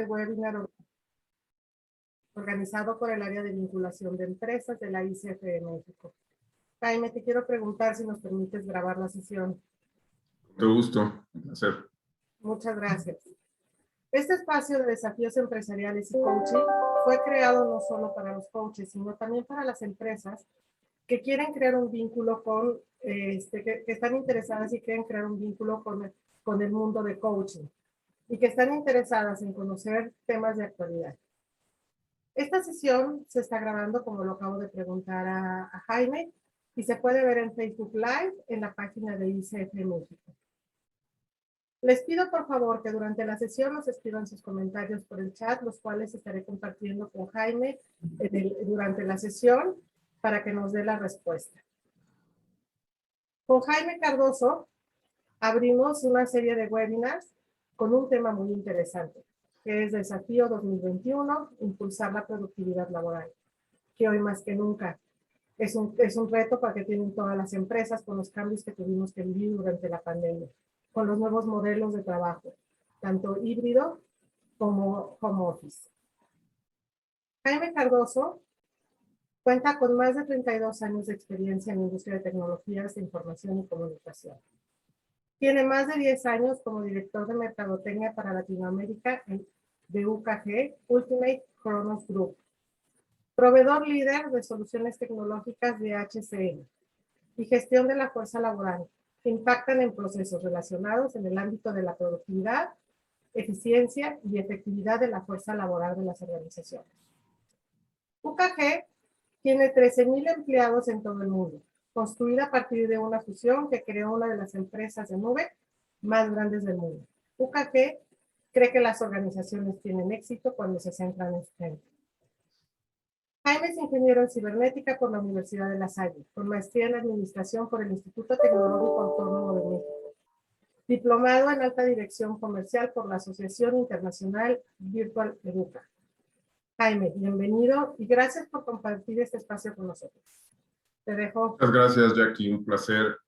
webinar organizado por el área de vinculación de empresas de la ICF de México. Jaime, te quiero preguntar si nos permites grabar la sesión. Con todo gusto, un placer. Muchas gracias. Este espacio de desafíos empresariales y coaching fue creado no solo para los coaches, sino también para las empresas que quieren crear un vínculo con, que están interesadas y quieren crear un vínculo con el mundo de coaching y que están interesadas en conocer temas de actualidad. Esta sesión se está grabando, como lo acabo de preguntar a Jaime, y se puede ver en Facebook Live en la página de ICF México. Les pido por favor que durante la sesión nos escriban sus comentarios por el chat, los cuales estaré compartiendo con Jaime durante la sesión para que nos dé la respuesta. Con Jaime Cardoso abrimos una serie de webinars con un tema muy interesante, que es Desafío 2021, impulsar la productividad laboral, que hoy más que nunca es un reto para que tienen todas las empresas con los cambios que tuvimos que vivir durante la pandemia, con los nuevos modelos de trabajo, tanto híbrido como home office. Jaime Cardoso cuenta con más de 32 años de experiencia en la industria de tecnologías de información y comunicación. Tiene más de 10 años como director de mercadotecnia para Latinoamérica de UKG, Ultimate Kronos Group. Proveedor líder de soluciones tecnológicas de HCM y gestión de la fuerza laboral, que impactan en procesos relacionados en el ámbito de la productividad, eficiencia y efectividad de la fuerza laboral de las organizaciones. UKG tiene 13,000 empleados en todo el mundo, construida a partir de una fusión que creó una de las empresas de nube más grandes del mundo. UKG cree que las organizaciones tienen éxito cuando se centran en su gente. Jaime es ingeniero en cibernética por la Universidad de La Salle, con maestría en administración por el Instituto Tecnológico Autónomo de México. Diplomado en alta dirección comercial por la Asociación Internacional Virtual Educa. Jaime, bienvenido y gracias por compartir este espacio con nosotros. Te dejo. Muchas gracias, Jackie. Un placer.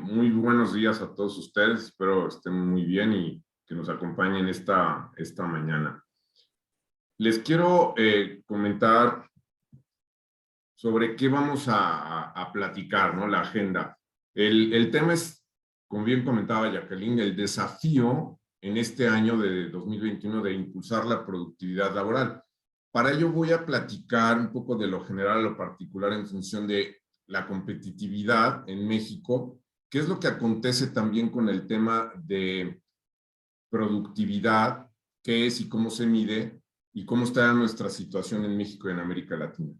Muy buenos días a todos ustedes. Espero estén muy bien y que nos acompañen esta mañana. Les quiero comentar sobre qué vamos a platicar, ¿no? La agenda. El tema es, como bien comentaba Jacqueline, el desafío en este año de 2021 de impulsar la productividad laboral. Para ello voy a platicar un poco de lo general a lo particular en función de la competitividad en México, qué es lo que acontece también con el tema de productividad, qué es y cómo se mide, y cómo está nuestra situación en México y en América Latina.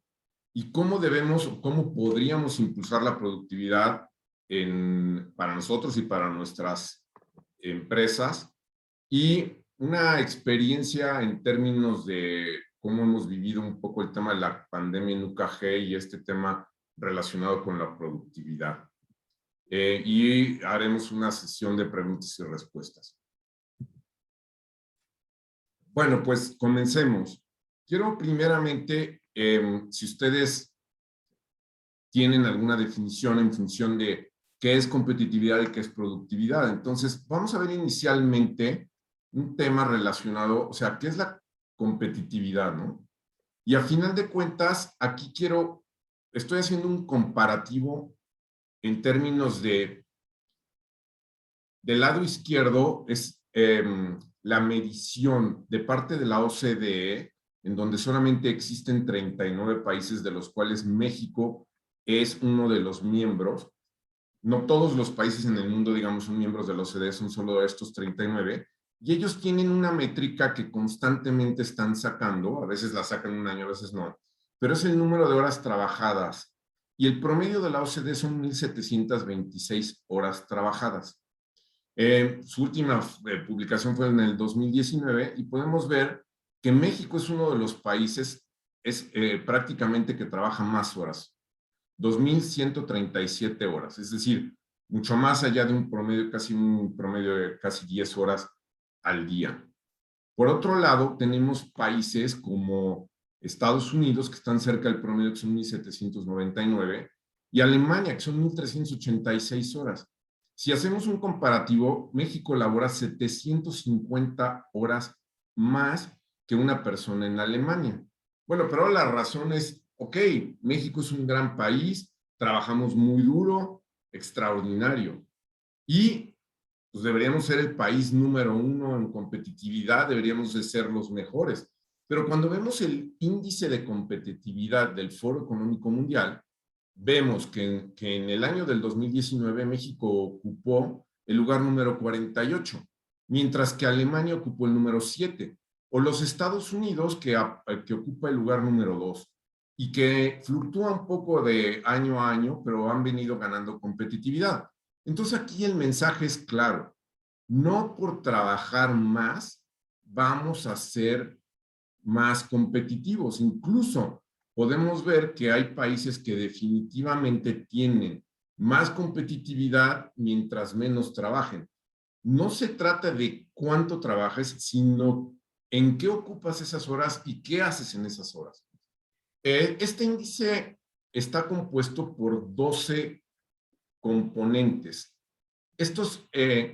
Y cómo debemos o cómo podríamos impulsar la productividad para nosotros y para nuestras empresas. Y una experiencia en términos de cómo hemos vivido un poco el tema de la pandemia en UKG y este tema relacionado con la productividad. Y haremos una sesión de preguntas y respuestas. Bueno, pues comencemos. Quiero primeramente, si ustedes tienen alguna definición en función de qué es competitividad y qué es productividad. Entonces, vamos a ver inicialmente un tema relacionado, o sea, ¿qué es la competitividad, no? Y a final de cuentas, aquí estoy haciendo un comparativo en términos del lado izquierdo es la medición de parte de la OCDE, en donde solamente existen 39 países, de los cuales México es uno de los miembros. No todos los países en el mundo, digamos, son miembros de la OCDE, son solo estos 39, y ellos tienen una métrica que constantemente están sacando, a veces la sacan un año, a veces no, pero es el número de horas trabajadas, y el promedio de la OCDE son 1,726 horas trabajadas. Su última publicación fue en el 2019, y podemos ver que México es uno de los países prácticamente que trabaja más horas, 2,137 horas, es decir, mucho más allá de un promedio de casi 10 horas al día. Por otro lado, tenemos países como Estados Unidos, que están cerca del promedio, que son 1,799, y Alemania, que son 1,386 horas. Si hacemos un comparativo, México elabora 750 horas más que una persona en Alemania. Bueno, pero la razón es, ok, México es un gran país, trabajamos muy duro, extraordinario. Y pues deberíamos ser el país número 1 en competitividad, deberíamos de ser los mejores. Pero cuando vemos el índice de competitividad del Foro Económico Mundial, vemos que en el año del 2019 México ocupó el lugar número 48, mientras que Alemania ocupó el número 7, o los Estados Unidos que ocupa el lugar número 2, y que fluctúa un poco de año a año, pero han venido ganando competitividad. Entonces aquí el mensaje es claro, no por trabajar más vamos a ser más competitivos. Incluso podemos ver que hay países que definitivamente tienen más competitividad mientras menos trabajen. No se trata de cuánto trabajes, sino en qué ocupas esas horas y qué haces en esas horas. Este índice está compuesto por 12 componentes.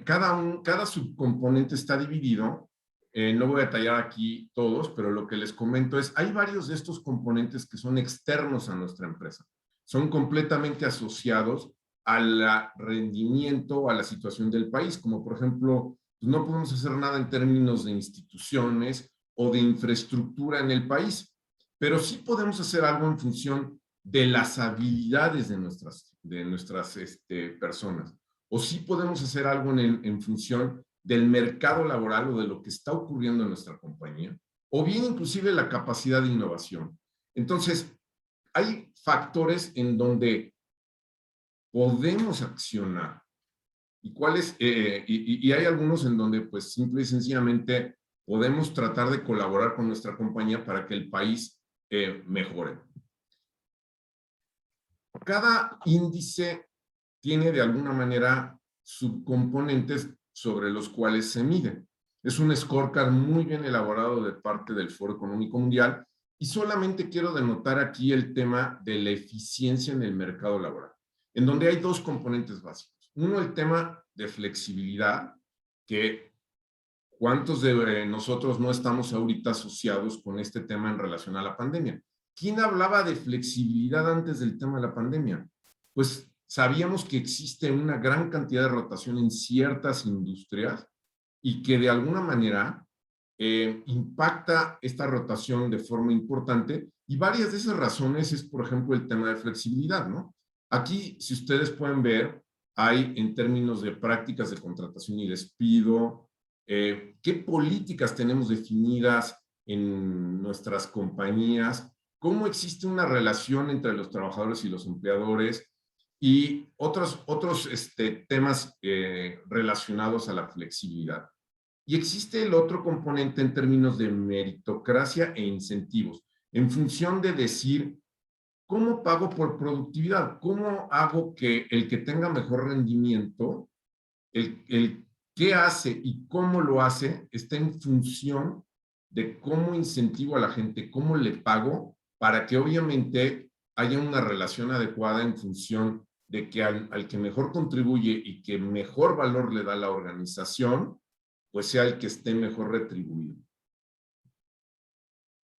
Cada subcomponente está dividido, no voy a detallar aquí todos, pero lo que les comento es, hay varios de estos componentes que son externos a nuestra empresa, son completamente asociados al rendimiento o a la situación del país, como por ejemplo, pues no podemos hacer nada en términos de instituciones o de infraestructura en el país, pero sí podemos hacer algo en función de las habilidades de nuestras personas. O sí podemos hacer algo en función del mercado laboral o de lo que está ocurriendo en nuestra compañía, o bien inclusive la capacidad de innovación. Entonces, hay factores en donde podemos accionar y hay algunos en donde pues simple y sencillamente podemos tratar de colaborar con nuestra compañía para que el país mejore. Cada índice tiene de alguna manera subcomponentes sobre los cuales se mide. Es un scorecard muy bien elaborado de parte del Foro Económico Mundial y solamente quiero denotar aquí el tema de la eficiencia en el mercado laboral, en donde hay dos componentes básicos. Uno, el tema de flexibilidad, que ¿cuántos de nosotros no estamos ahorita asociados con este tema en relación a la pandemia? ¿Quién hablaba de flexibilidad antes del tema de la pandemia? Pues sabíamos que existe una gran cantidad de rotación en ciertas industrias y que de alguna manera impacta esta rotación de forma importante y varias de esas razones es, por ejemplo, el tema de flexibilidad, ¿no? Aquí, si ustedes pueden ver, hay en términos de prácticas de contratación y despido, qué políticas tenemos definidas en nuestras compañías, cómo existe una relación entre los trabajadores y los empleadores y otros temas relacionados a la flexibilidad. Y existe el otro componente en términos de meritocracia e incentivos, en función de decir, ¿cómo pago por productividad? ¿Cómo hago que el que tenga mejor rendimiento, el qué hace y cómo lo hace, está en función de cómo incentivo a la gente, cómo le pago, para que obviamente haya una relación adecuada en función de que al que mejor contribuye y que mejor valor le da a la organización, pues sea el que esté mejor retribuido.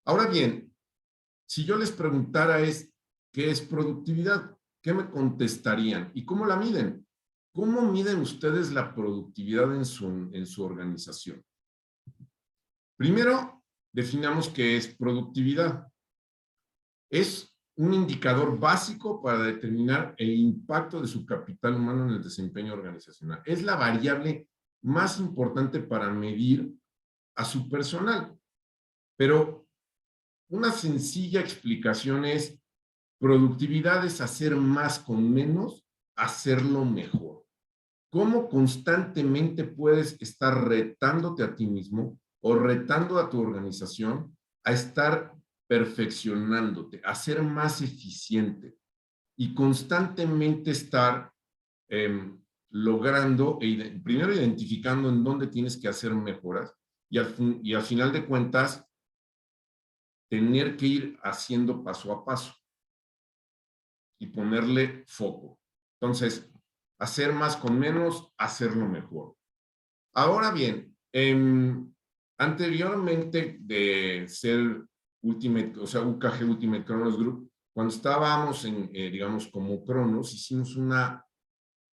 Ahora bien, si yo les preguntara ¿qué es productividad? ¿Qué me contestarían? ¿Y cómo la miden? ¿Cómo miden ustedes la productividad en su organización? Primero, definamos qué es productividad. Es un indicador básico para determinar el impacto de su capital humano en el desempeño organizacional. Es la variable más importante para medir a su personal. Pero una sencilla explicación es: productividad es hacer más con menos, hacerlo mejor. ¿Cómo constantemente puedes estar retándote a ti mismo o retando a tu organización a estar perfeccionándote, a ser más eficiente y constantemente estar logrando, primero identificando en dónde tienes que hacer mejoras y al final de cuentas tener que ir haciendo paso a paso y ponerle foco? Entonces, hacer más con menos, hacerlo mejor. Ahora bien, Anteriormente de ser Ultimate, o sea, UKG Ultimate Kronos Group, cuando estábamos en, digamos, como Kronos, hicimos una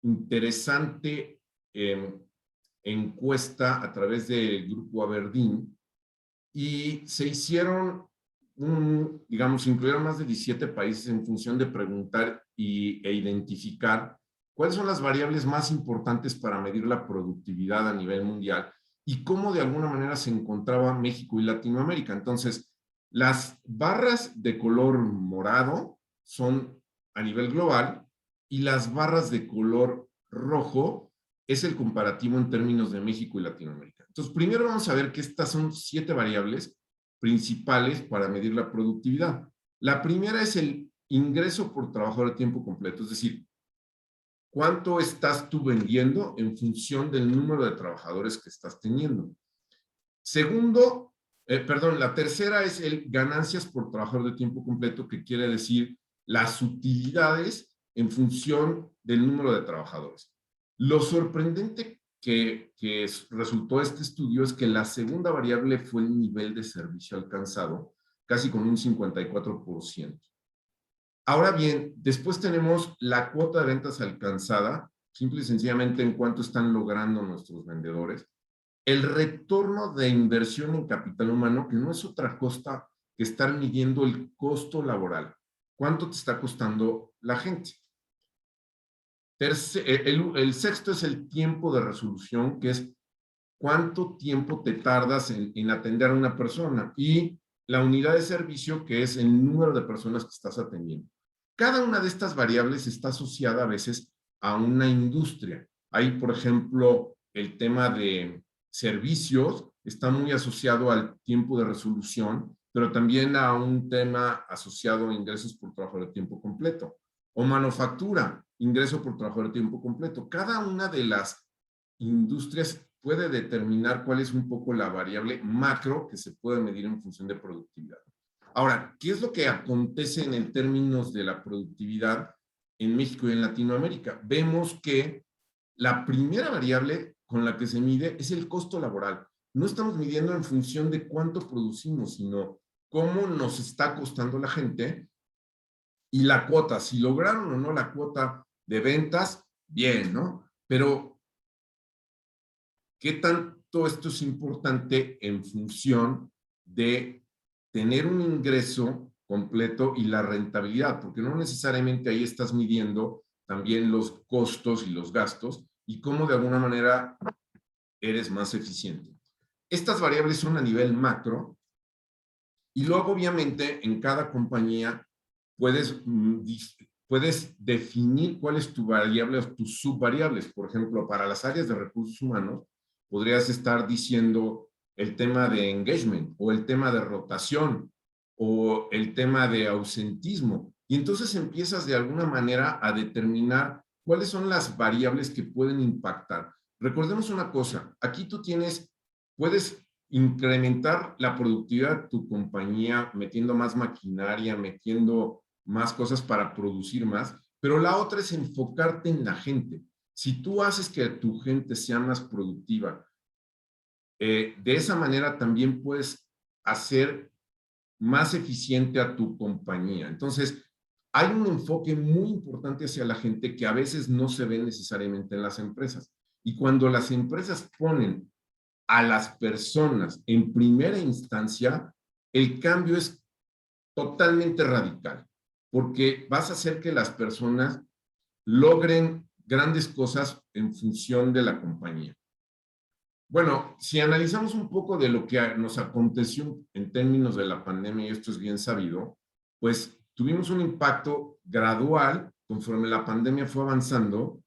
interesante encuesta a través del grupo Aberdeen y se hicieron, digamos, incluyeron más de 17 países en función de preguntar e identificar cuáles son las variables más importantes para medir la productividad a nivel mundial y cómo de alguna manera se encontraba México y Latinoamérica. Entonces, las barras de color morado son a nivel global y las barras de color rojo es el comparativo en términos de México y Latinoamérica. Entonces, primero vamos a ver que estas son 7 variables principales para medir la productividad. La primera es el ingreso por trabajador a tiempo completo, es decir, cuánto estás tú vendiendo en función del número de trabajadores que estás teniendo. Segundo, la tercera es el ganancias por trabajador de tiempo completo, que quiere decir las utilidades en función del número de trabajadores. Lo sorprendente que resultó este estudio es que la segunda variable fue el nivel de servicio alcanzado, casi con un 54%. Ahora bien, después tenemos la cuota de ventas alcanzada, simple y sencillamente en cuánto están logrando nuestros vendedores. El retorno de inversión en capital humano, que no es otra cosa que estar midiendo el costo laboral. ¿Cuánto te está costando la gente? El sexto es el tiempo de resolución, que es cuánto tiempo te tardas en atender a una persona. Y la unidad de servicio, que es el número de personas que estás atendiendo. Cada una de estas variables está asociada a veces a una industria. Hay, por ejemplo, el tema de servicios, está muy asociado al tiempo de resolución, pero también a un tema asociado a ingresos por trabajo de tiempo completo. O manufactura, ingreso por trabajo de tiempo completo. Cada una de las industrias puede determinar cuál es un poco la variable macro que se puede medir en función de productividad. Ahora, ¿qué es lo que acontece en términos de la productividad en México y en Latinoamérica? Vemos que la primera variable con la que se mide es el costo laboral. No estamos midiendo en función de cuánto producimos, sino cómo nos está costando la gente y la cuota. Si lograron o no la cuota de ventas, bien, ¿no? Pero ¿qué tanto esto es importante en función de tener un ingreso completo y la rentabilidad? Porque no necesariamente ahí estás midiendo también los costos y los gastos y cómo de alguna manera eres más eficiente. Estas variables son a nivel macro y luego obviamente en cada compañía puedes definir cuál es tu variable o tus subvariables. Por ejemplo, para las áreas de recursos humanos, podrías estar diciendo el tema de engagement o el tema de rotación o el tema de ausentismo. Y entonces empiezas de alguna manera a determinar cuáles son las variables que pueden impactar. Recordemos una cosa, aquí tú puedes incrementar la productividad de tu compañía metiendo más maquinaria, metiendo más cosas para producir más, pero la otra es enfocarte en la gente. Si tú haces que tu gente sea más productiva, de esa manera también puedes hacer más eficiente a tu compañía. Entonces, hay un enfoque muy importante hacia la gente que a veces no se ve necesariamente en las empresas. Y cuando las empresas ponen a las personas en primera instancia, el cambio es totalmente radical, porque vas a hacer que las personas logren grandes cosas en función de la compañía. Bueno, si analizamos un poco de lo que nos aconteció en términos de la pandemia, y esto es bien sabido, pues tuvimos un impacto gradual conforme la pandemia fue avanzando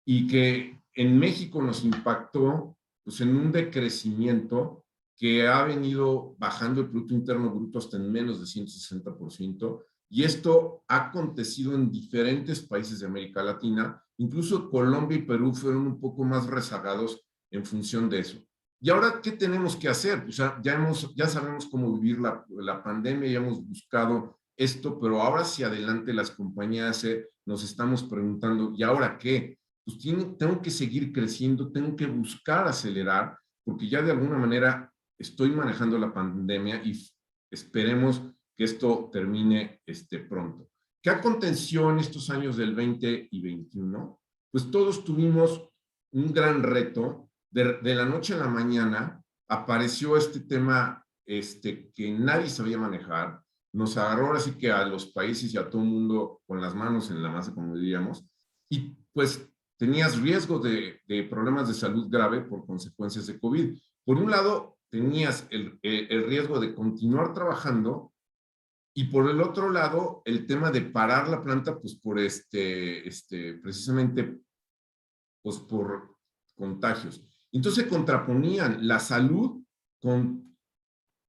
y que en México nos impactó pues, en un decrecimiento que ha venido bajando el Producto Interno Bruto hasta en menos de 160%, y esto ha acontecido en diferentes países de América Latina, incluso Colombia y Perú fueron un poco más rezagados en función de eso. ¿Y ahora qué tenemos que hacer? Pues ya sabemos cómo vivir la pandemia, ya hemos buscado esto, pero ahora hacia adelante las compañías nos estamos preguntando, ¿y ahora qué? Pues tengo que seguir creciendo, tengo que buscar acelerar, porque ya de alguna manera estoy manejando la pandemia y esperemos que esto termine pronto. ¿Qué aconteció en estos años del 20 y 21? Pues todos tuvimos un gran reto. De la noche a la mañana apareció este tema que nadie sabía manejar. Nos agarró así que a los países y a todo el mundo con las manos en la masa, como diríamos, y pues tenías riesgo de problemas de salud grave por consecuencias de COVID. Por un lado, tenías el riesgo de continuar trabajando y por el otro lado, el tema de parar la planta, pues por precisamente, pues por contagios. Entonces contraponían la salud con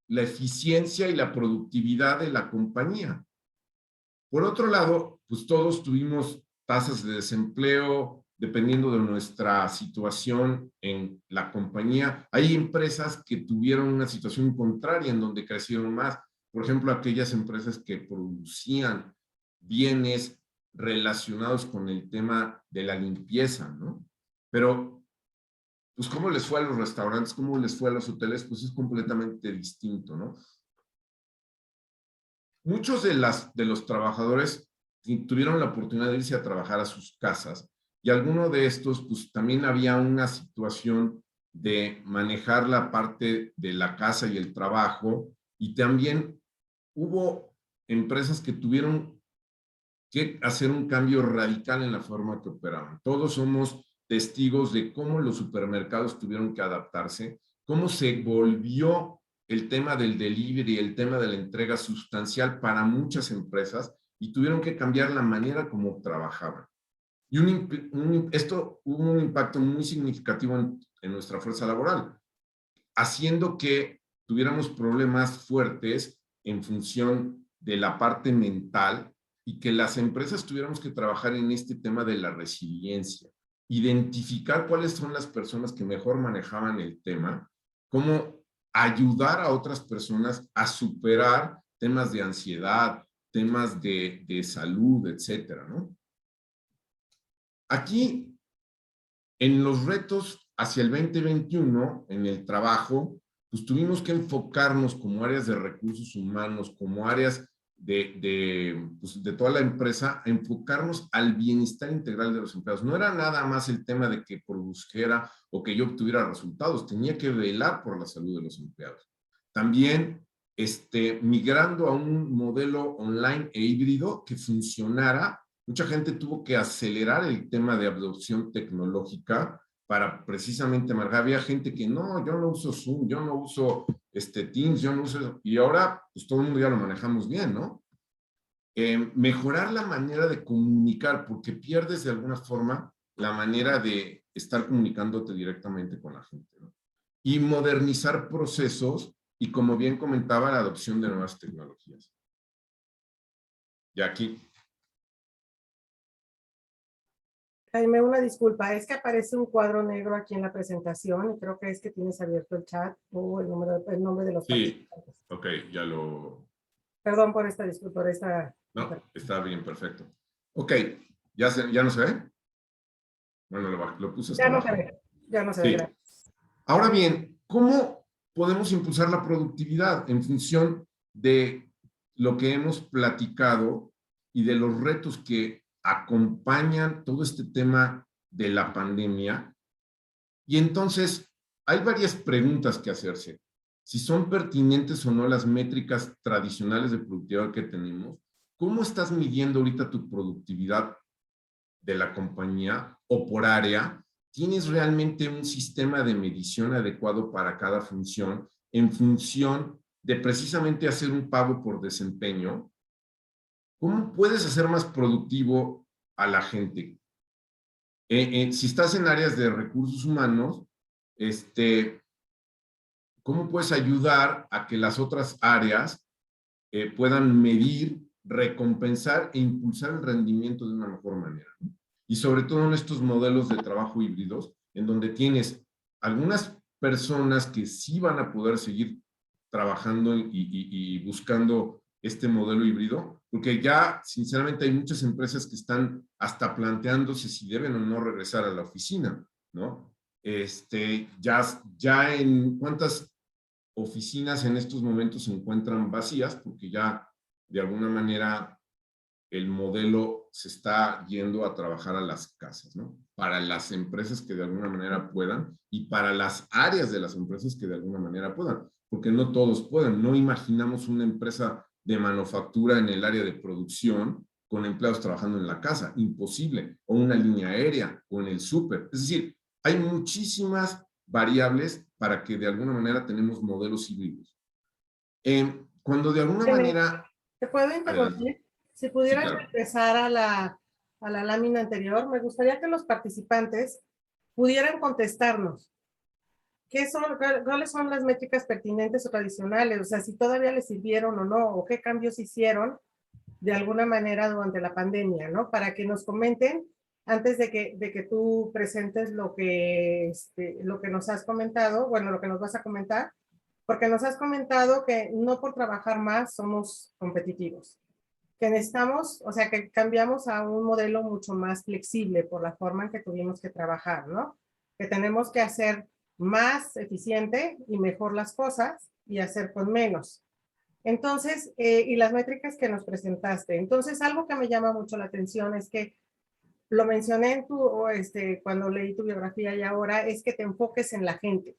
la eficiencia y la productividad de la compañía. Por otro lado, pues todos tuvimos tasas de desempleo dependiendo de nuestra situación en la compañía. Hay empresas que tuvieron una situación contraria en donde crecieron más. Por ejemplo, aquellas empresas que producían bienes relacionados con el tema de la limpieza, ¿no? Pero, pues, ¿cómo les fue a los restaurantes? ¿Cómo les fue a los hoteles? Pues es completamente distinto, ¿no? Muchos de los trabajadores tuvieron la oportunidad de irse a trabajar a sus casas y algunos de estos, pues también había una situación de manejar la parte de la casa y el trabajo y también hubo empresas que tuvieron que hacer un cambio radical en la forma que operaban. Todos somos testigos de cómo los supermercados tuvieron que adaptarse, cómo se volvió el tema del delivery, el tema de la entrega sustancial para muchas empresas y tuvieron que cambiar la manera como trabajaban. Y esto hubo un impacto muy significativo en nuestra fuerza laboral, haciendo que tuviéramos problemas fuertes en función de la parte mental y que las empresas tuviéramos que trabajar en este tema de la resiliencia, identificar cuáles son las personas que mejor manejaban el tema, cómo ayudar a otras personas a superar temas de ansiedad, temas de salud, etcétera, ¿no? Aquí, en los retos hacia el 2021, en el trabajo, pues tuvimos que enfocarnos como áreas de recursos humanos, como áreas pues de toda la empresa, a enfocarnos al bienestar integral de los empleados. No era nada más el tema de que produjera o que yo obtuviera resultados, tenía que velar por la salud de los empleados. También migrando a un modelo online e híbrido que funcionara. Mucha gente tuvo que acelerar el tema de adopción tecnológica para precisamente marcar. Había gente que no, yo no uso Zoom, yo no uso Teams, yo no uso, y ahora pues todo el mundo ya lo manejamos bien, ¿no? Mejorar la manera de comunicar, porque pierdes de alguna forma la manera de estar comunicándote directamente con la gente, ¿no? Y modernizar procesos y, como bien comentaba, la adopción de nuevas tecnologías. Y aquí. Jaime, una disculpa, es que aparece un cuadro negro aquí en la presentación y creo que es que tienes abierto el chat o el nombre de los participantes. Ok, ya lo... Perdón por esta disculpa, por esta... No, está bien, perfecto. Ok, ¿ya no se ve? Bueno, lo puse hasta abajo. Ya no se ve, gracias. Ahora bien, ¿cómo podemos impulsar la productividad en función de lo que hemos platicado y de los retos que acompañan todo este tema de la pandemia? Y entonces, hay varias preguntas que hacerse. Si son pertinentes o no las métricas tradicionales de productividad que tenemos, ¿cómo estás midiendo ahorita tu productividad de la compañía o por área? ¿Tienes realmente un sistema de medición adecuado para cada función en función de precisamente hacer un pago por desempeño? ¿Cómo puedes hacer más productivo a la gente? Si estás en áreas de recursos humanos, ¿cómo puedes ayudar a que las otras áreas puedan medir, recompensar e impulsar el rendimiento de una mejor manera? Y sobre todo en estos modelos de trabajo híbridos, en donde tienes algunas personas que sí van a poder seguir trabajando y buscando este modelo híbrido, porque ya sinceramente hay muchas empresas que están hasta planteándose si deben o no regresar a la oficina, ¿no? Ya en cuántas oficinas en estos momentos se encuentran vacías porque ya de alguna manera el modelo se está yendo a trabajar a las casas, ¿no? Para las empresas que de alguna manera puedan y para las áreas de las empresas que de alguna manera puedan, porque no todos pueden. No imaginamos una empresa de manufactura en el área de producción con empleados trabajando en la casa, imposible, o una línea aérea, o en el súper. Es decir, hay muchísimas variables para que de alguna manera tenemos modelos híbridos. Cuando de alguna manera... ¿Te puedo Adelante. interrumpir? Si Sí, pudieras claro. regresar a la lámina anterior, me gustaría que los participantes pudieran contestarnos. ¿Cuáles son las métricas pertinentes o tradicionales? O sea, si todavía les sirvieron o no, o qué cambios hicieron de alguna manera durante la pandemia, ¿no? Para que nos comenten antes de que tú presentes lo que nos has comentado, bueno, lo que nos vas a comentar, porque nos has comentado que no por trabajar más somos competitivos, que necesitamos, o sea, que cambiamos a un modelo mucho más flexible por la forma en que tuvimos que trabajar, ¿no? Que tenemos que hacer más eficiente y mejor las cosas y hacer con menos. Entonces, y las métricas que nos presentaste. Entonces, algo que me llama mucho la atención es que lo mencioné en cuando leí tu biografía y ahora, es que te enfoques en la gente.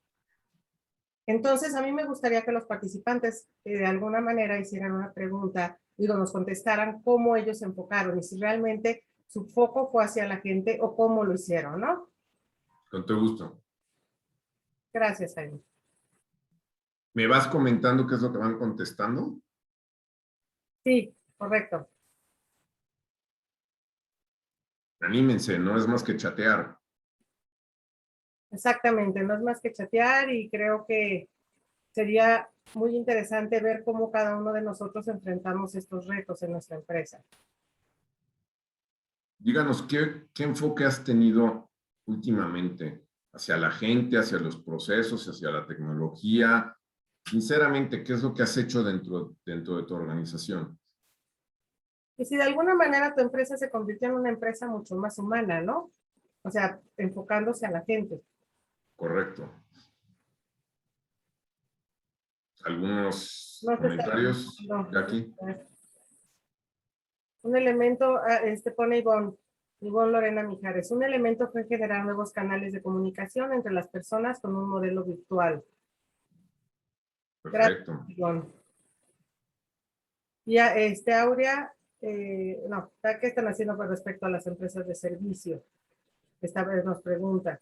Entonces, a mí me gustaría que los participantes de alguna manera hicieran una pregunta y nos contestaran cómo ellos se enfocaron y si realmente su foco fue hacia la gente o cómo lo hicieron, ¿no? Con todo gusto. Gracias, Jaime. ¿Me vas comentando qué es lo que van contestando? Sí, correcto. Anímense, no es más que chatear. Exactamente, no es más que chatear y creo que sería muy interesante ver cómo cada uno de nosotros enfrentamos estos retos en nuestra empresa. Díganos, ¿qué enfoque has tenido últimamente hacia la gente, hacia los procesos, hacia la tecnología? Sinceramente, ¿qué es lo que has hecho dentro de tu organización? Y si de alguna manera tu empresa se convirtió en una empresa mucho más humana, ¿no? O sea, enfocándose a la gente. Correcto. ¿Algunos No te está comentarios, escuchando. Jackie? Un elemento, pone Ivonne Lorena Mijares, un elemento fue generar nuevos canales de comunicación entre las personas con un modelo virtual. Gracias, Perfecto. Ivonne. Y Aurea, no, ¿qué están haciendo con respecto a las empresas de servicio? Esta vez nos pregunta.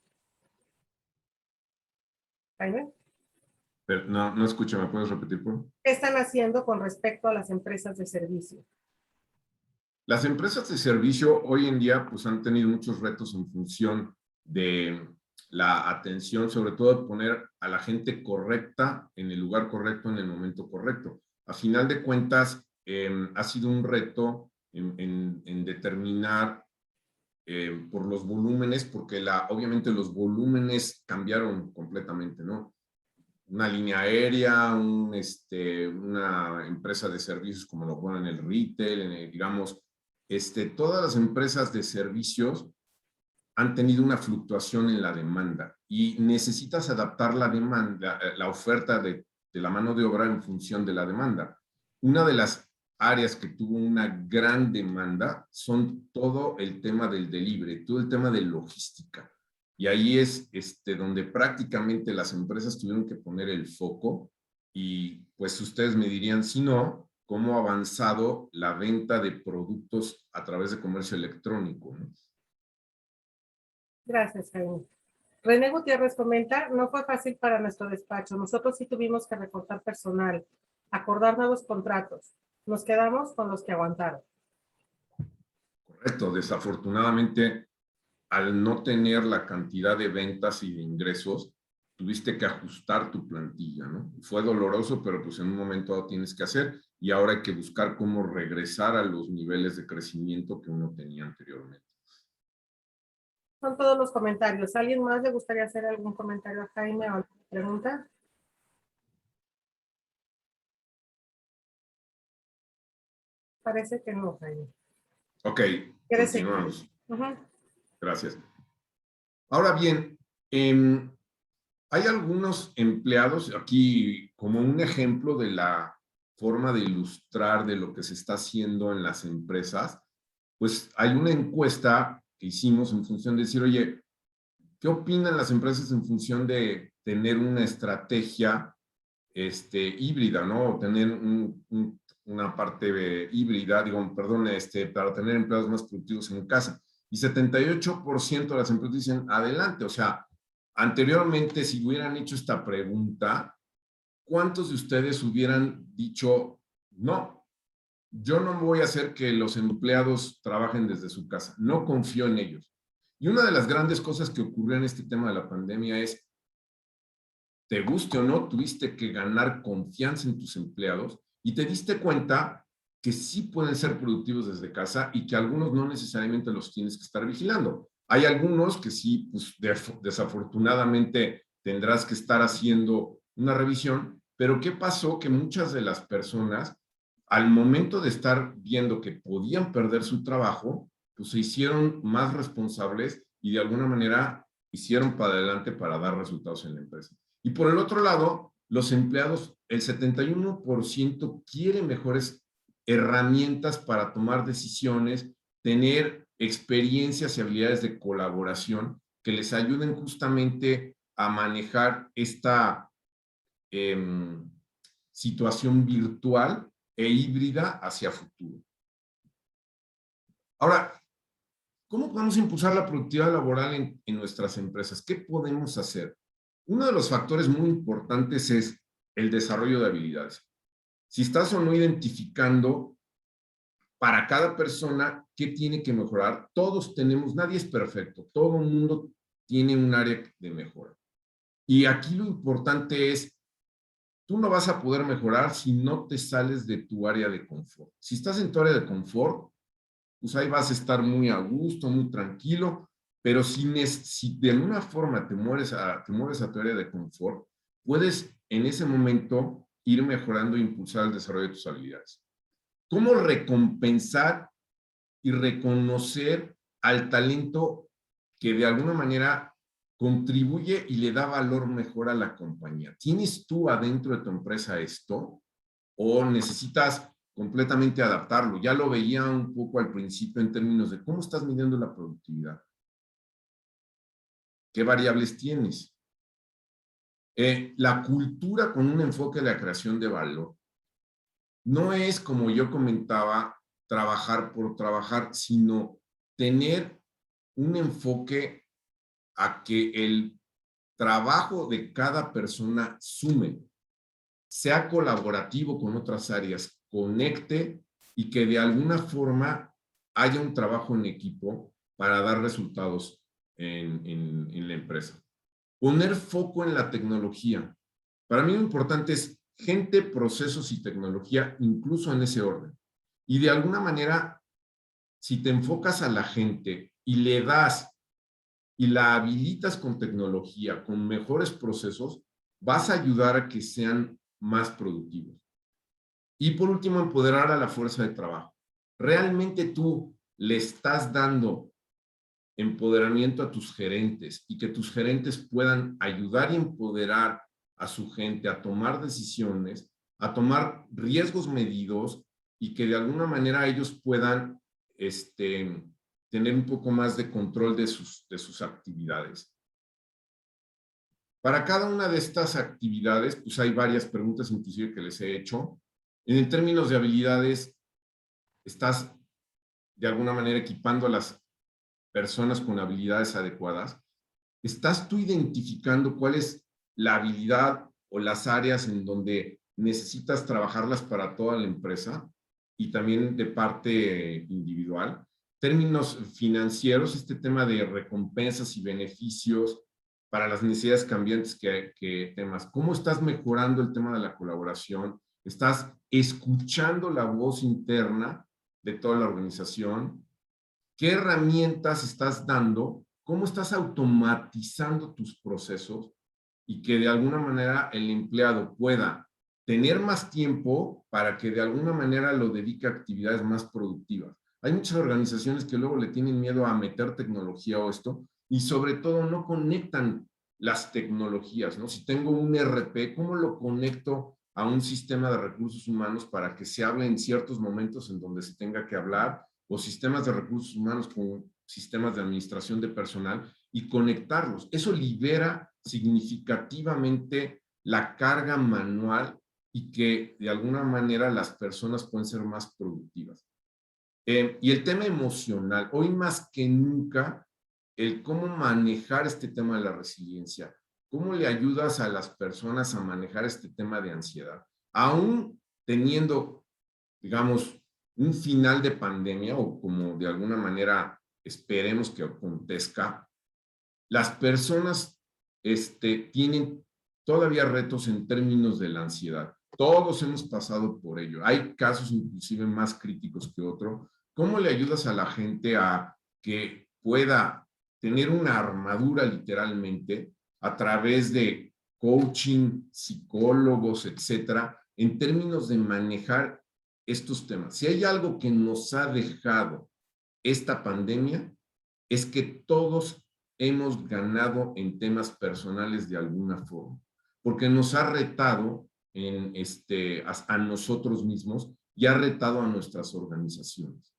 Jaime, Pero no escucho, ¿me puedes repetir, por favor? ¿qué están haciendo con respecto a las empresas de servicio? Las empresas de servicio hoy en día pues, han tenido muchos retos en función de la atención, sobre todo de poner a la gente correcta en el lugar correcto, en el momento correcto. A final de cuentas, ha sido un reto en determinar por los volúmenes, porque obviamente los volúmenes cambiaron completamente, ¿no? Una línea aérea, una empresa de servicios como lo ponen en el retail, digamos, todas las empresas de servicios han tenido una fluctuación en la demanda y necesitas adaptar la demanda, la oferta de la mano de obra en función de la demanda. Una de las áreas que tuvo una gran demanda son todo el tema del delivery, todo el tema de logística. Y ahí es donde prácticamente las empresas tuvieron que poner el foco y pues ustedes me dirían, si no, cómo ha avanzado la venta de productos a través de comercio electrónico, ¿no? Gracias, Jaime. René Gutiérrez comenta, no fue fácil para nuestro despacho. Nosotros sí tuvimos que recortar personal, acordar nuevos contratos. Nos quedamos con los que aguantaron. Correcto, desafortunadamente, al no tener la cantidad de ventas y de ingresos, tuviste que ajustar tu plantilla, ¿no? Fue doloroso, pero pues en un momento dado tienes que hacer y ahora hay que buscar cómo regresar a los niveles de crecimiento que uno tenía anteriormente. Son todos los comentarios. ¿Alguien más le gustaría hacer algún comentario a Jaime o alguna pregunta? Parece que no, Jaime. Ok, ¿Quieres seguir? continuamos. Uh-huh. Gracias. Ahora bien, Hay algunos empleados, aquí como un ejemplo de la forma de ilustrar de lo que se está haciendo en las empresas, pues hay una encuesta que hicimos en función de decir, oye, ¿qué opinan las empresas en función de tener una estrategia híbrida, ¿no? Tener una parte híbrida, digo, perdón, para tener empleados más productivos en casa. Y 78% de las empresas dicen, adelante, o sea, anteriormente, si hubieran hecho esta pregunta, ¿cuántos de ustedes hubieran dicho, no, yo no voy a hacer que los empleados trabajen desde su casa, no confío en ellos? Y una de las grandes cosas que ocurrió en este tema de la pandemia es, te guste o no, tuviste que ganar confianza en tus empleados y te diste cuenta que sí pueden ser productivos desde casa y que algunos no necesariamente los tienes que estar vigilando. Hay algunos que sí, pues desafortunadamente tendrás que estar haciendo una revisión, pero ¿qué pasó? Que muchas de las personas, al momento de estar viendo que podían perder su trabajo, pues se hicieron más responsables y de alguna manera hicieron para adelante para dar resultados en la empresa. Y por el otro lado, los empleados, el 71% quiere mejores herramientas para tomar decisiones, tener experiencias y habilidades de colaboración que les ayuden justamente a manejar esta situación virtual e híbrida hacia futuro. Ahora, ¿cómo podemos impulsar la productividad laboral en nuestras empresas? ¿Qué podemos hacer? Uno de los factores muy importantes es el desarrollo de habilidades. Si estás o no identificando para cada persona qué tiene que mejorar, todos tenemos, nadie es perfecto, todo el mundo tiene un área de mejora. Y aquí lo importante es, tú no vas a poder mejorar si no te sales de tu área de confort. Si estás en tu área de confort, pues ahí vas a estar muy a gusto, muy tranquilo, pero si de alguna forma te mueves a tu área de confort, puedes en ese momento ir mejorando e impulsar el desarrollo de tus habilidades. ¿Cómo recompensar y reconocer al talento que de alguna manera contribuye y le da valor mejor a la compañía? ¿Tienes tú adentro de tu empresa esto o necesitas completamente adaptarlo? Ya lo veía un poco al principio en términos de cómo estás midiendo la productividad. ¿Qué variables tienes? La cultura con un enfoque de la creación de valor no es, como yo comentaba, trabajar por trabajar, sino tener un enfoque a que el trabajo de cada persona sume, sea colaborativo con otras áreas, conecte y que de alguna forma haya un trabajo en equipo para dar resultados en la empresa. Poner foco en la tecnología. Para mí lo importante es gente, procesos y tecnología, incluso en ese orden. Y de alguna manera, si te enfocas a la gente y le das y la habilitas con tecnología, con mejores procesos, vas a ayudar a que sean más productivos. Y por último, empoderar a la fuerza de trabajo. ¿Realmente tú le estás dando empoderamiento a tus gerentes y que tus gerentes puedan ayudar y empoderar a su gente a tomar decisiones, a tomar riesgos medidos y que de alguna manera ellos puedan tener un poco más de control de sus actividades? Para cada una de estas actividades, pues hay varias preguntas inclusive que les he hecho. En términos de habilidades, estás de alguna manera equipando a las personas con habilidades adecuadas. ¿Estás tú identificando cuál es la habilidad o las áreas en donde necesitas trabajarlas para toda la empresa y también de parte individual? Términos financieros, este tema de recompensas y beneficios para las necesidades cambiantes que temas. ¿Cómo estás mejorando el tema de la colaboración? ¿Estás escuchando la voz interna de toda la organización? ¿Qué herramientas estás dando? ¿Cómo estás automatizando tus procesos? Y que de alguna manera el empleado pueda tener más tiempo para que de alguna manera lo dedique a actividades más productivas. Hay muchas organizaciones que luego le tienen miedo a meter tecnología o esto y sobre todo no conectan las tecnologías, ¿no? Si tengo un RP, ¿cómo lo conecto a un sistema de recursos humanos para que se hable en ciertos momentos en donde se tenga que hablar, o sistemas de recursos humanos con sistemas de administración de personal y conectarlos? Eso libera significativamente la carga manual y que de alguna manera las personas pueden ser más productivas. Y el tema emocional, hoy más que nunca, el cómo manejar este tema de la resiliencia, cómo le ayudas a las personas a manejar este tema de ansiedad, aún teniendo, digamos, un final de pandemia o como de alguna manera esperemos que acontezca, las personas tienen todavía retos en términos de la ansiedad. Todos hemos pasado por ello. Hay casos inclusive más críticos que otros. ¿Cómo le ayudas a la gente a que pueda tener una armadura literalmente a través de coaching, psicólogos, etcétera, en términos de manejar estos temas? Si hay algo que nos ha dejado esta pandemia, es que todos hemos ganado en temas personales de alguna forma, porque nos ha retado a nosotros mismos y ha retado a nuestras organizaciones.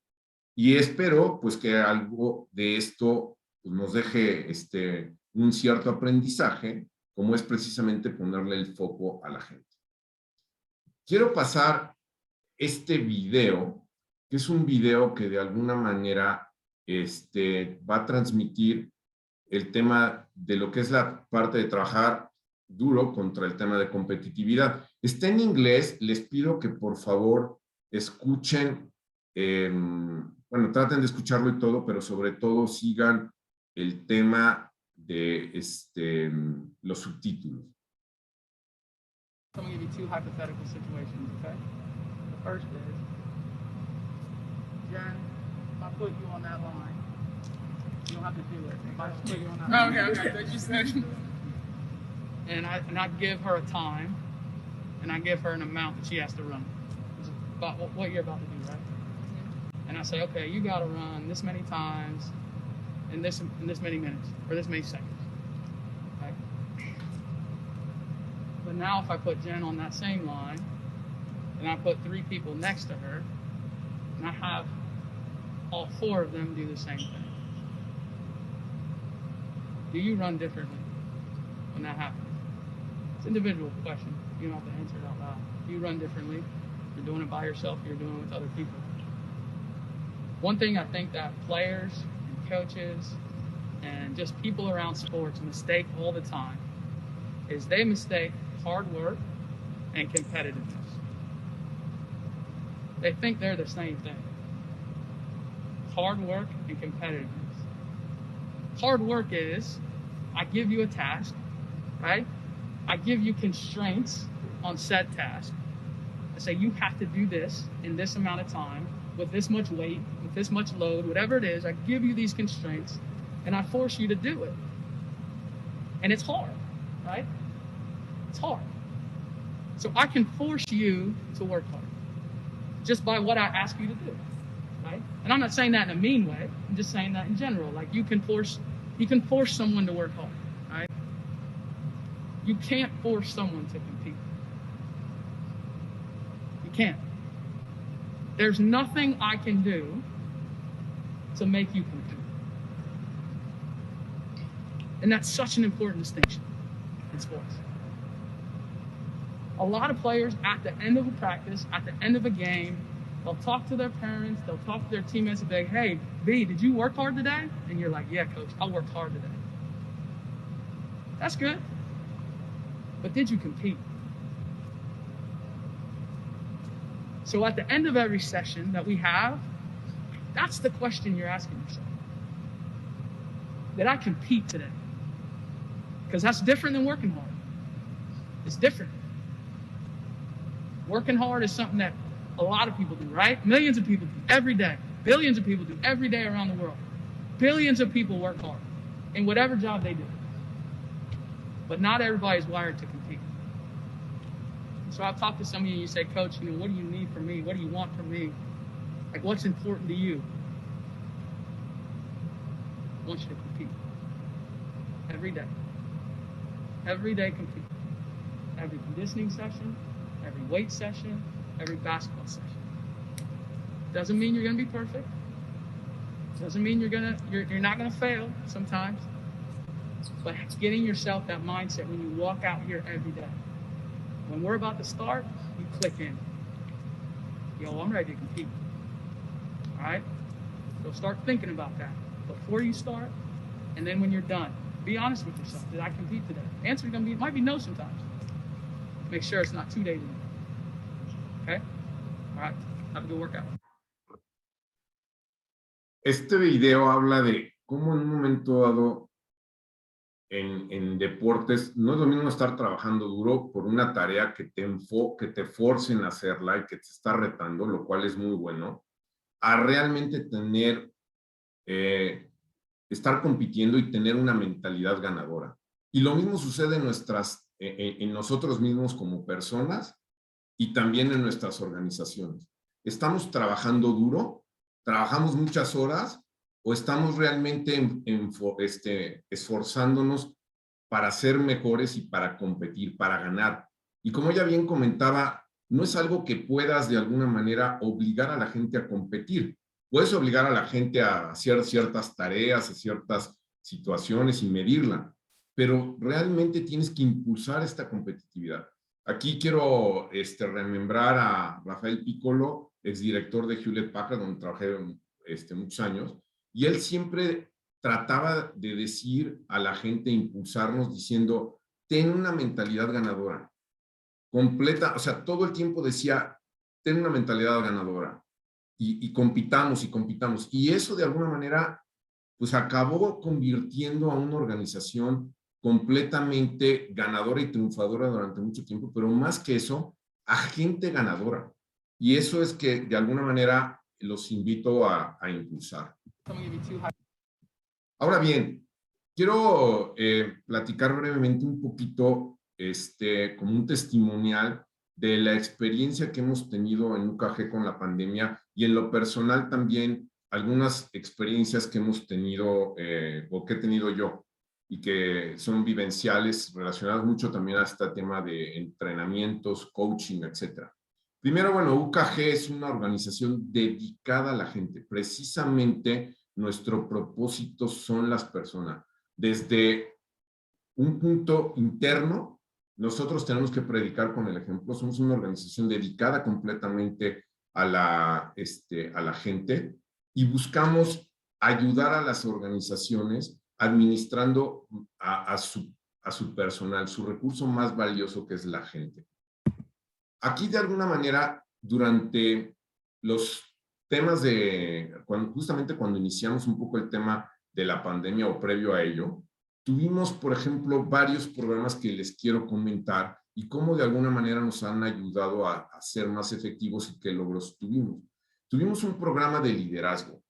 Y espero pues que algo de esto pues, nos deje un cierto aprendizaje, como es precisamente ponerle el foco a la gente. Quiero pasar este video, que es un video que de alguna manera va a transmitir el tema de lo que es la parte de trabajar duro contra el tema de competitividad. Está en inglés, les pido que por favor escuchen, bueno, traten de escucharlo y todo, pero sobre todo sigan el tema de los subtítulos. I'm going to give you two hypothetical situations, okay? The first is, Jen, if I put you on that line, you don't have to do it. If I just put you on that line. Okay, thank you, said. And I give her a time, and I give her an amount that she has to run. It's about what you're about to do, right? And I say, okay, you got to run this many times in this many minutes, or this many seconds. But now if I put Jen on that same line, and I put 3 people next to her, and I have all 4 of them do the same thing. Do you run differently when that happens? It's an individual question. You don't have to answer it out loud. Do you run differently? You're doing it by yourself, you're doing it with other people. One thing I think that players and coaches and just people around sports mistake all the time is they mistake hard work and competitiveness. They think they're the same thing. Hard work and competitiveness. Hard work is, I give you a task, right? I give you constraints on said task. I say you have to do this in this amount of time, with this much weight, with this much load, whatever it is, I give you these constraints and I force you to do it. And it's hard, right? It's hard. So I can force you to work hard just by what I ask you to do, right? And I'm not saying that in a mean way. I'm just saying that in general. Like you can force someone to work hard, right? You can't force someone to compete. You can't. There's nothing I can do to make you compete. And that's such an important distinction in sports. A lot of players at the end of a practice, at the end of a game, they'll talk to their parents, they'll talk to their teammates and be like, hey, B, did you work hard today? And you're like, yeah, coach, I worked hard today. That's good. But did you compete? So at the end of every session that we have, that's the question you're asking yourself. Did I compete today? Because that's different than working hard. It's different. Working hard is something that a lot of people do, right? Millions of people do every day. Billions of people do every day around the world. Billions of people work hard in whatever job they do. But not everybody is wired to compete. So I've talked to some of you, you say, Coach, what do you need from me? What do you want from me? Like, what's important to you? I want you to compete every day. Every day compete. Every conditioning session, every weight session, every basketball session. Doesn't mean you're gonna be perfect. Doesn't mean you're not gonna fail sometimes. But getting yourself that mindset when you walk out here every day. When we're about to start, you click in. Yo, I'm ready to compete. All right? So start thinking about that before you start, and then when you're done. Be honest with yourself. Did I compete today? The answer might be no sometimes. Make sure it's not 2 days in a row. Okay? All right. Have a good workout. Este video habla de cómo en un momento dado en deportes no es lo mismo estar trabajando duro por una tarea que te forcen a hacerla y que te está retando, lo cual es muy bueno, a realmente estar compitiendo y tener una mentalidad ganadora. Y lo mismo sucede en nosotros mismos como personas y también en nuestras organizaciones. ¿Estamos trabajando duro? ¿Trabajamos muchas horas? ¿O estamos realmente esforzándonos para ser mejores y para competir, para ganar? Y como ya bien comentaba, no es algo que puedas de alguna manera obligar a la gente a competir. Puedes obligar a la gente a hacer ciertas tareas, a ciertas situaciones y medirla, pero realmente tienes que impulsar esta competitividad. Aquí quiero remembrar a Rafael Piccolo, exdirector de Hewlett Packard, donde trabajé muchos años, y él siempre trataba de decir a la gente, impulsarnos diciendo, ten una mentalidad ganadora, completa, o sea, todo el tiempo decía, ten una mentalidad ganadora, y compitamos y compitamos, y eso de alguna manera, pues acabó convirtiendo a una organización completamente ganadora y triunfadora durante mucho tiempo, pero más que eso, a gente ganadora, y eso es que de alguna manera los invito a impulsar. Ahora bien, quiero platicar brevemente un poquito, como un testimonial de la experiencia que hemos tenido en UKG con la pandemia y en lo personal también algunas experiencias que hemos tenido o que he tenido yo y que son vivenciales relacionadas mucho también a este tema de entrenamientos, coaching, etcétera. Primero, bueno, UKG es una organización dedicada a la gente. Precisamente nuestro propósito son las personas. Desde un punto interno, nosotros tenemos que predicar con el ejemplo. Somos una organización dedicada completamente a la gente y buscamos ayudar a las organizaciones administrando a su personal, su recurso más valioso que es la gente. Aquí de alguna manera, durante los temas justamente cuando iniciamos un poco el tema de la pandemia o previo a ello, tuvimos, por ejemplo, varios programas que les quiero comentar y cómo de alguna manera nos han ayudado a ser más efectivos y qué logros tuvimos. Tuvimos un programa de liderazgo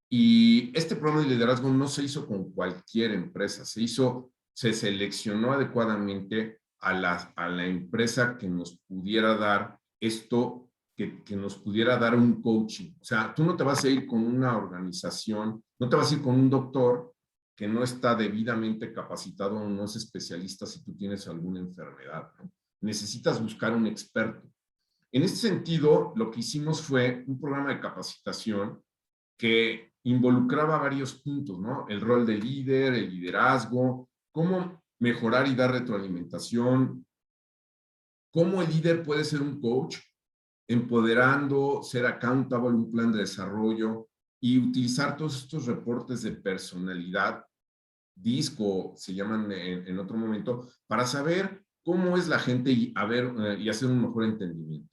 y este programa de liderazgo no se hizo con cualquier empresa, se seleccionó adecuadamente a la empresa que nos pudiera dar esto, que nos pudiera dar un coaching. O sea, tú no te vas a ir con una organización, no te vas a ir con un doctor que no está debidamente capacitado o no es especialista si tú tienes alguna enfermedad, ¿no? Necesitas buscar un experto. En este sentido, lo que hicimos fue un programa de capacitación que involucraba varios puntos, ¿no? El rol de líder, el liderazgo, cómo mejorar y dar retroalimentación, cómo el líder puede ser un coach, empoderando, ser accountable, un plan de desarrollo y utilizar todos estos reportes de personalidad, DISCO se llaman en otro momento, para saber cómo es la gente y hacer un mejor entendimiento.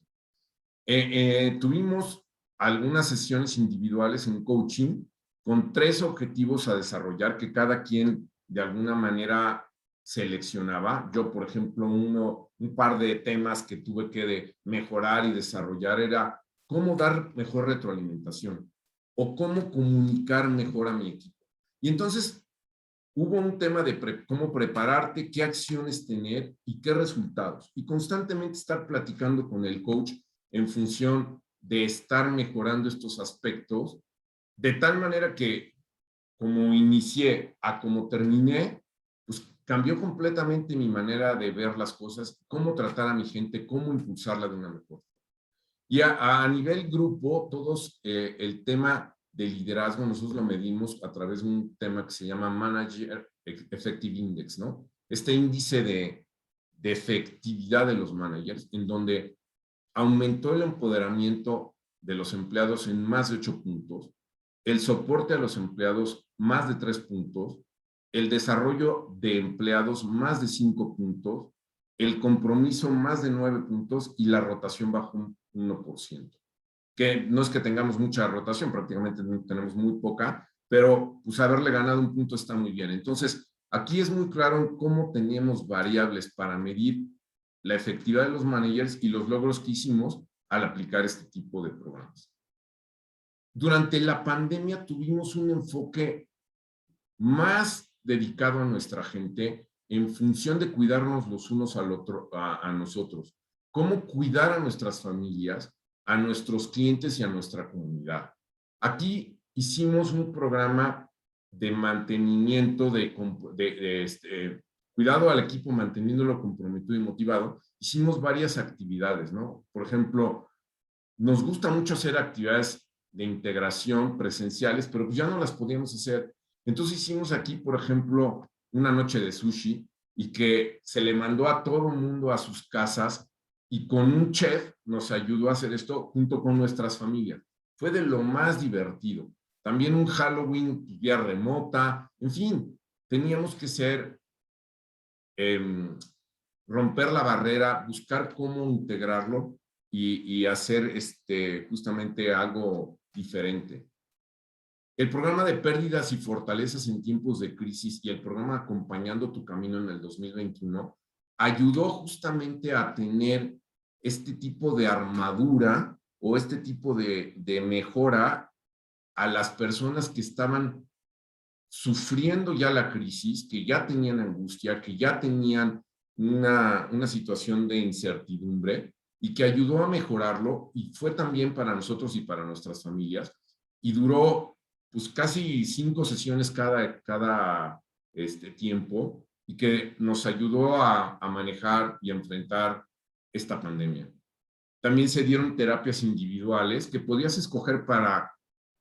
Tuvimos algunas sesiones individuales en coaching con 3 objetivos a desarrollar que cada quien de alguna manera seleccionaba. Yo, por ejemplo, un par de temas que tuve que mejorar y desarrollar era cómo dar mejor retroalimentación o cómo comunicar mejor a mi equipo. Y entonces hubo un tema de cómo prepararte, qué acciones tener y qué resultados. Y constantemente estar platicando con el coach en función de estar mejorando estos aspectos, de tal manera que como inicié a como terminé, pues cambió completamente mi manera de ver las cosas, cómo tratar a mi gente, cómo impulsarla de una mejor. Y a nivel grupo, todos el tema de liderazgo, nosotros lo medimos a través de un tema que se llama Manager Effective Index, ¿no? Este índice de efectividad de los managers, en donde aumentó el empoderamiento de los empleados en más de 8 puntos, el soporte a los empleados más de 3 puntos, el desarrollo de empleados más de 5 puntos, el compromiso más de 9 puntos y la rotación bajo un 1%. Que no es que tengamos mucha rotación, prácticamente tenemos muy poca, pero pues haberle ganado un punto está muy bien. Entonces, aquí es muy claro cómo teníamos variables para medir la efectividad de los managers y los logros que hicimos al aplicar este tipo de programas. Durante la pandemia tuvimos un enfoque más dedicado a nuestra gente en función de cuidarnos los unos al otro, a nosotros. Cómo cuidar a nuestras familias, a nuestros clientes y a nuestra comunidad. Aquí hicimos un programa de mantenimiento, cuidado al equipo, manteniéndolo comprometido y motivado. Hicimos varias actividades, ¿no? Por ejemplo, nos gusta mucho hacer actividades de integración presenciales, pero pues ya no las podíamos hacer. Entonces hicimos aquí, por ejemplo, una noche de sushi y que se le mandó a todo el mundo a sus casas y con un chef nos ayudó a hacer esto junto con nuestras familias. Fue de lo más divertido. También un Halloween vía remota, en fin, teníamos que romper la barrera, buscar cómo integrarlo y hacer justamente algo diferente. El programa de pérdidas y fortalezas en tiempos de crisis y el programa Acompañando tu Camino en el 2021 ayudó justamente a tener este tipo de armadura o este tipo de mejora a las personas que estaban sufriendo ya la crisis, que ya tenían angustia, que ya tenían una situación de incertidumbre y que ayudó a mejorarlo y fue también para nosotros y para nuestras familias y duró pues casi 5 sesiones cada tiempo y que nos ayudó a manejar y a enfrentar esta pandemia. También se dieron terapias individuales que podías escoger para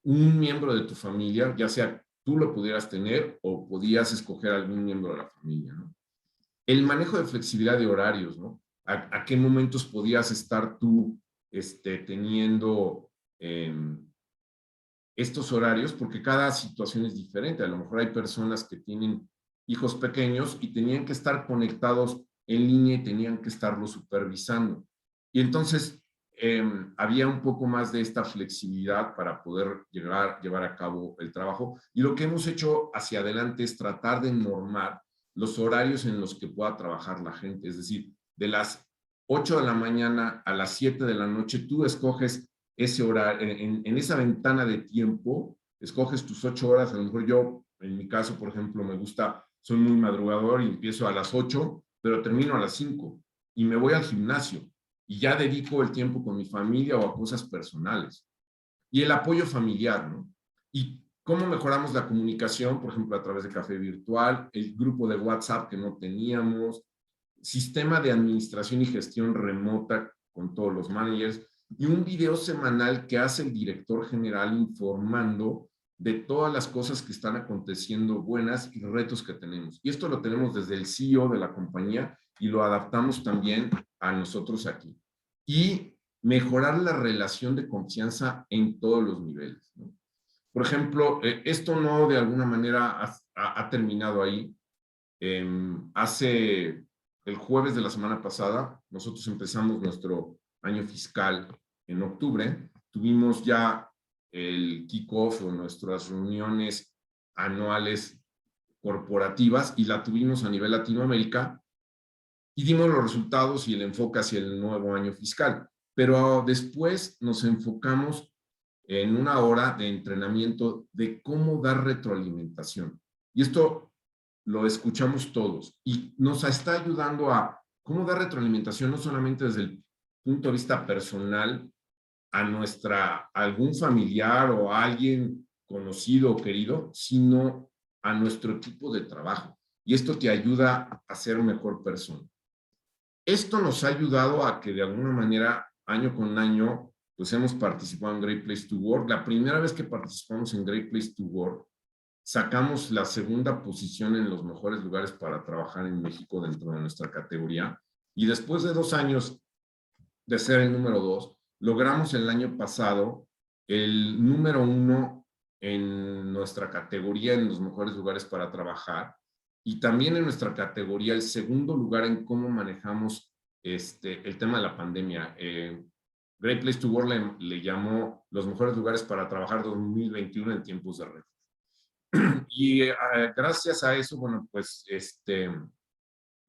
un miembro de tu familia, ya sea tú lo pudieras tener o podías escoger a algún miembro de la familia, ¿no? El manejo de flexibilidad de horarios, ¿no? ¿A qué momentos podías estar tú teniendo estos horarios? Porque cada situación es diferente. A lo mejor hay personas que tienen hijos pequeños y tenían que estar conectados en línea y tenían que estarlo supervisando. Y entonces había un poco más de esta flexibilidad para poder llevar a cabo el trabajo. Y lo que hemos hecho hacia adelante es tratar de normar los horarios en los que pueda trabajar la gente. Es decir, de las 8 de la mañana a las 7 de la noche, tú escoges ese horario, en esa ventana de tiempo, escoges tus 8 horas. A lo mejor yo, en mi caso, por ejemplo, soy muy madrugador y empiezo a las 8, pero termino a las 5 y me voy al gimnasio y ya dedico el tiempo con mi familia o a cosas personales. Y el apoyo familiar, ¿no? Y cómo mejoramos la comunicación, por ejemplo, a través de café virtual, el grupo de WhatsApp que no teníamos, sistema de administración y gestión remota con todos los managers y un video semanal que hace el director general informando de todas las cosas que están aconteciendo buenas y retos que tenemos. Y esto lo tenemos desde el CEO de la compañía y lo adaptamos también a nosotros aquí. Y mejorar la relación de confianza en todos los niveles, ¿no? Por ejemplo, esto no de alguna manera ha terminado ahí. Hace el jueves de la semana pasada, nosotros empezamos nuestro año fiscal en octubre. Tuvimos ya el kickoff o nuestras reuniones anuales corporativas y la tuvimos a nivel Latinoamérica y dimos los resultados y el enfoque hacia el nuevo año fiscal. Pero después nos enfocamos en una hora de entrenamiento de cómo dar retroalimentación. Y esto lo escuchamos todos y nos está ayudando a cómo dar retroalimentación no solamente desde el punto de vista personal a algún familiar o a alguien conocido o querido, sino a nuestro equipo de trabajo. y esto te ayuda a ser mejor persona. Esto nos ha ayudado a que de alguna manera, año con año, pues hemos participado en Great Place to Work. La primera vez que participamos en Great Place to Work, sacamos la segunda posición en los mejores lugares para trabajar en México dentro de nuestra categoría. Y después de 2 años de ser el número 2, logramos el año pasado el número 1 en nuestra categoría en los mejores lugares para trabajar y también en nuestra categoría el segundo lugar en cómo manejamos el tema de la pandemia. Great Place to Work le llamó los mejores lugares para trabajar 2021 en tiempos de reto. Y gracias a eso, bueno, pues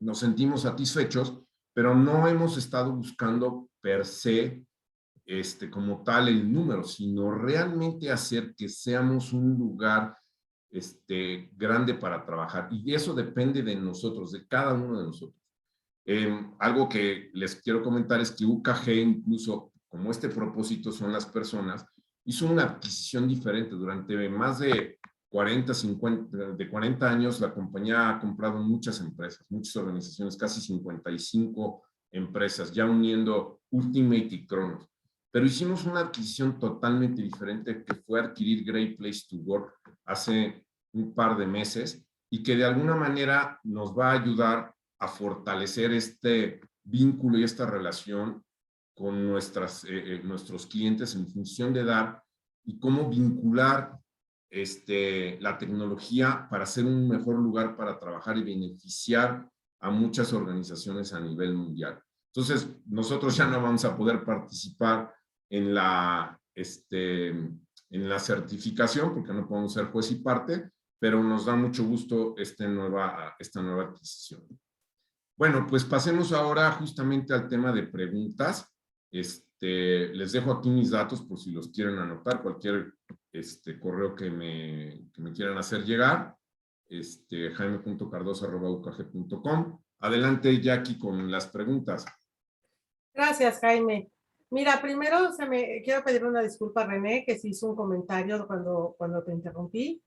nos sentimos satisfechos, pero no hemos estado buscando per se como tal el número, sino realmente hacer que seamos un lugar grande para trabajar. Y eso depende de nosotros, de cada uno de nosotros. Algo que les quiero comentar es que UKG, incluso como este propósito son las personas, hizo una adquisición diferente. Durante más de 40 años, la compañía ha comprado muchas empresas, muchas organizaciones, casi 55 empresas, ya uniendo Ultimate y Kronos. Pero hicimos una adquisición totalmente diferente que fue adquirir Great Place to Work hace un par de meses y que de alguna manera nos va a ayudar a fortalecer este vínculo y esta relación con nuestros clientes en función de dar y cómo vincular la tecnología para ser un mejor lugar para trabajar y beneficiar a muchas organizaciones a nivel mundial. Entonces, nosotros ya no vamos a poder participar en la certificación porque no podemos ser juez y parte, pero nos da mucho gusto esta nueva adquisición. Bueno, pues pasemos ahora justamente al tema de preguntas. Les dejo aquí mis datos por si los quieren anotar, cualquier correo que me quieran hacer llegar, jaime.cardoso@ukg.com. Adelante, Jackie, con las preguntas. Gracias, Jaime. Mira, primero quiero pedir una disculpa a René, que se hizo un comentario cuando te interrumpí,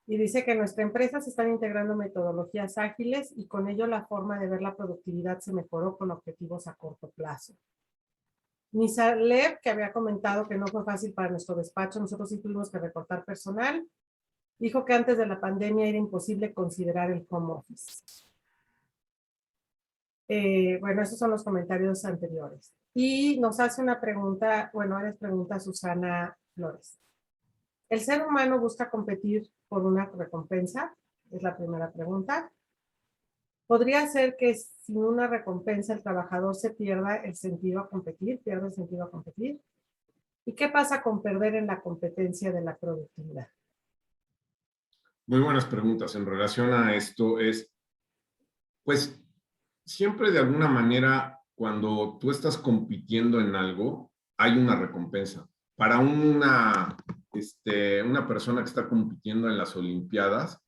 y dice que en nuestra empresa se están integrando metodologías ágiles y con ello la forma de ver la productividad se mejoró con objetivos a corto plazo. Nisalev, que había comentado que no fue fácil para nuestro despacho, nosotros sí tuvimos que recortar personal, dijo que antes de la pandemia era imposible considerar el home office. Bueno, esos son los comentarios anteriores. Y nos hace una pregunta, bueno, les pregunta Susana Flores. ¿El ser humano busca competir por una recompensa? Es la primera pregunta. ¿Podría ser que sin una recompensa el trabajador se pierda el sentido a competir, pierde el sentido a competir? ¿Y qué pasa con perder en la competencia de la productividad? Muy buenas preguntas. En relación a esto pues, siempre de alguna manera, cuando tú estás compitiendo en algo, hay una recompensa. Para una persona que está compitiendo en las Olimpiadas,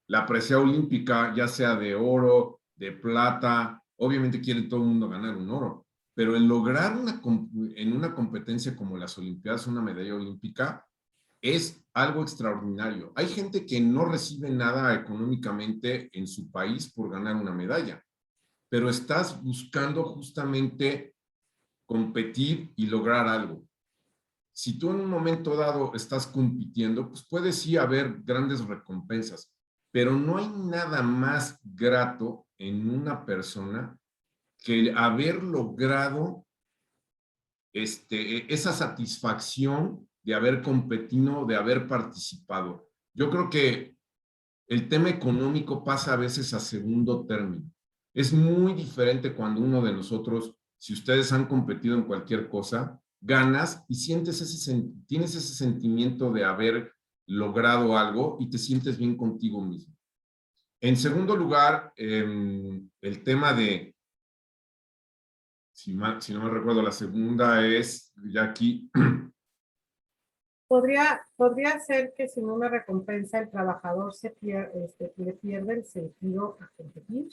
la presea olímpica, ya sea de oro, de plata, obviamente quiere todo el mundo ganar un oro, pero el lograr en una competencia como las Olimpiadas una medalla olímpica es algo extraordinario. Hay gente que no recibe nada económicamente en su país por ganar una medalla, pero estás buscando justamente competir y lograr algo. Si tú en un momento dado estás compitiendo, pues puede sí haber grandes recompensas, pero no hay nada más grato en una persona que haber logrado esa satisfacción de haber competido, de haber participado. Yo creo que el tema económico pasa a veces a segundo término. Es muy diferente cuando uno de nosotros, si ustedes han competido en cualquier cosa, ganas y tienes ese sentimiento de haber logrado algo y te sientes bien contigo mismo. En segundo lugar, el tema de, si no me recuerdo, la segunda es, ya aquí. ¿Podría ser que sin una recompensa el trabajador le pierde el sentido a competir?